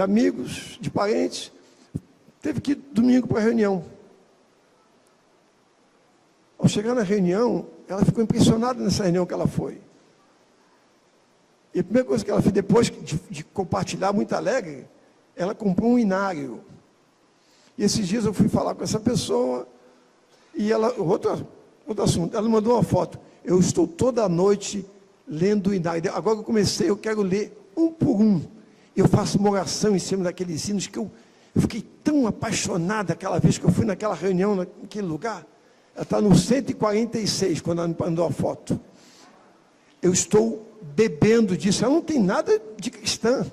amigos, de parentes, teve que ir domingo para a reunião. Ao chegar na reunião, ela ficou impressionada nessa reunião que ela foi. E a primeira coisa que ela fez, depois de compartilhar, muito alegre, ela comprou um inário. E esses dias eu fui falar com essa pessoa, e ela, outro assunto, ela mandou uma foto. Eu estou toda noite lendo o inário. Agora que eu comecei, eu quero ler um por um. Eu faço uma oração em cima daqueles hinos que eu fiquei tão apaixonada aquela vez que eu fui naquela reunião, naquele lugar. Ela está no 146, quando ela me mandou a foto. Eu estou bebendo disso. Ela não tem nada de cristã.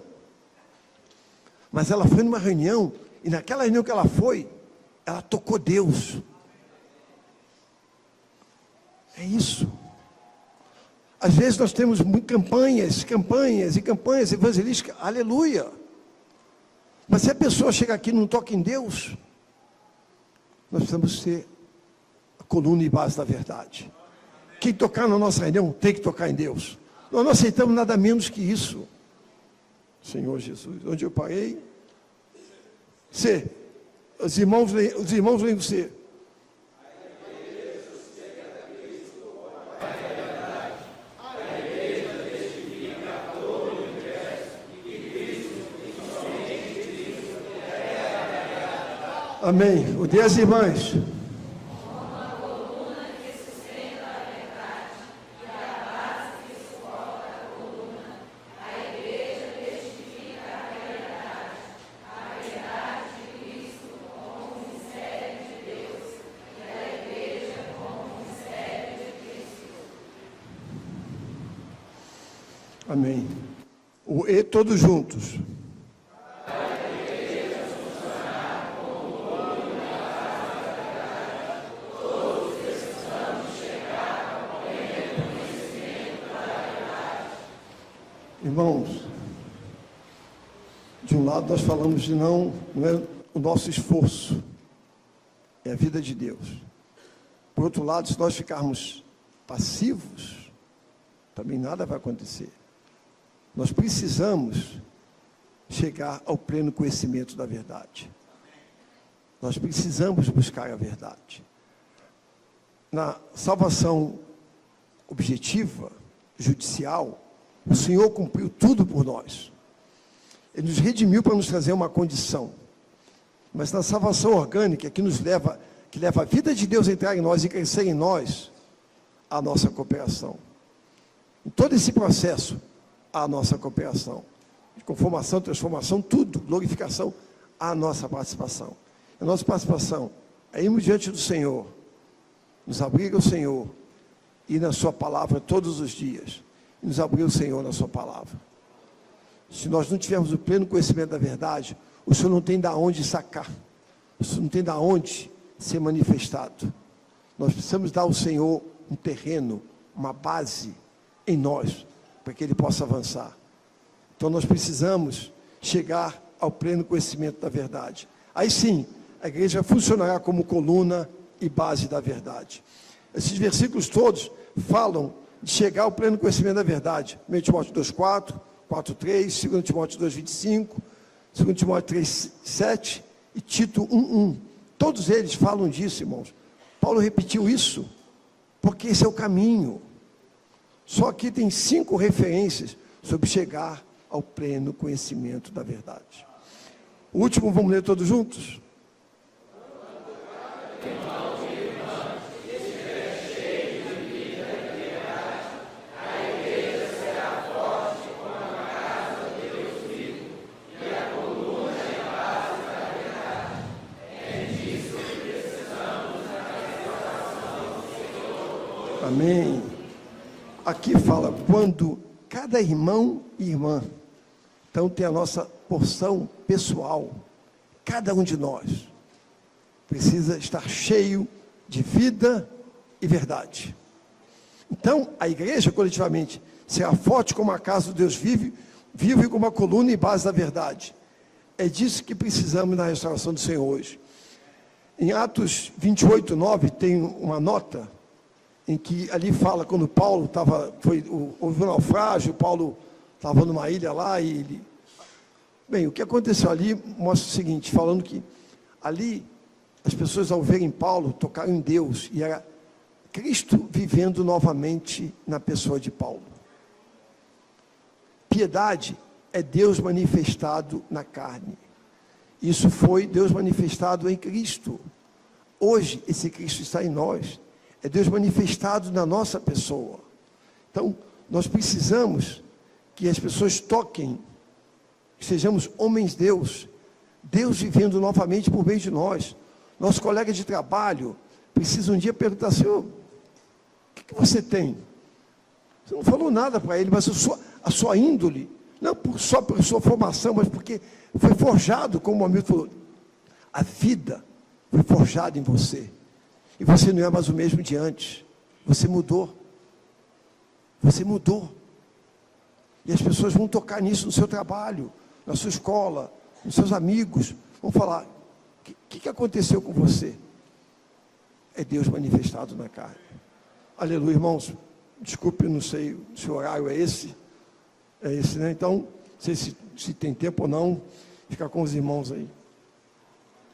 Mas ela foi numa reunião, e naquela reunião que ela foi, ela tocou Deus. É isso. Às vezes nós temos campanhas evangelísticas, aleluia. Mas se a pessoa chega aqui e não toca em Deus, nós precisamos ser a coluna e base da verdade. Quem tocar na nossa reunião tem que tocar em Deus. Nós não aceitamos nada menos que isso. Senhor Jesus, onde eu parei? C. Os irmãos leem o C. Amém. O D, as irmãs. Amém. O E, todos juntos. Irmãos, de um lado nós falamos de não é o nosso esforço, é a vida de Deus. Por outro lado, se nós ficarmos passivos, também nada vai acontecer. Nós precisamos chegar ao pleno conhecimento da verdade. Nós precisamos buscar a verdade. Na salvação objetiva, judicial, o Senhor cumpriu tudo por nós. Ele nos redimiu para nos trazer uma condição. Mas na salvação orgânica, que leva a vida de Deus a entrar em nós e crescer em nós, a nossa cooperação. Em todo esse processo, a nossa cooperação. De conformação, transformação, tudo, glorificação, a nossa participação. A nossa participação é irmos diante do Senhor, nos abrir ao Senhor, e na sua palavra todos os dias. Nos abrir o Senhor na sua palavra. Se nós não tivermos o pleno conhecimento da verdade, o Senhor não tem de onde sacar, o Senhor não tem de onde ser manifestado. Nós precisamos dar ao Senhor um terreno, uma base em nós, para que Ele possa avançar. Então nós precisamos chegar ao pleno conhecimento da verdade. Aí sim, a igreja funcionará como coluna e base da verdade. Esses versículos todos falam de chegar ao pleno conhecimento da verdade. 1 Timóteo 2,4, 4,3, 2 Timóteo 2,25, 2 Timóteo 3,7 e Tito 1,1. Todos eles falam disso, irmãos. Paulo repetiu isso, porque esse é o caminho. Só aqui tem 5 referências sobre chegar ao pleno conhecimento da verdade. O último, vamos ler todos juntos? Amém. Aqui fala quando cada irmão e irmã, então tem a nossa porção pessoal, cada um de nós precisa estar cheio de vida e verdade. Então, a igreja coletivamente será forte como a casa de Deus vive como a coluna e base da verdade. É disso que precisamos na restauração do Senhor hoje. Em Atos 28, 9, tem uma nota em que ali fala quando Paulo houve um naufrágio, Paulo estava numa ilha lá e ele... Bem, o que aconteceu ali mostra o seguinte, falando que ali as pessoas ao verem Paulo tocaram em Deus e era Cristo vivendo novamente na pessoa de Paulo. Piedade é Deus manifestado na carne. Isso foi Deus manifestado em Cristo. Hoje esse Cristo está em nós. É Deus manifestado na nossa pessoa. Então, nós precisamos que as pessoas toquem, que sejamos homens-deus, Deus vivendo novamente por meio de nós. Nosso colega de trabalho precisa um dia perguntar, Senhor, o que você tem? Você não falou nada para ele, mas a sua índole, não só por sua formação, mas porque foi forjado, como o amigo falou, a vida foi forjada em você. E você não é mais o mesmo de antes. Você mudou. Você mudou. E as pessoas vão tocar nisso no seu trabalho, na sua escola, nos seus amigos. Vão falar, o que aconteceu com você? É Deus manifestado na carne. Aleluia, irmãos. Desculpe, não sei se o horário é esse. É esse, né? Então, não sei se tem tempo ou não. Fica com os irmãos aí.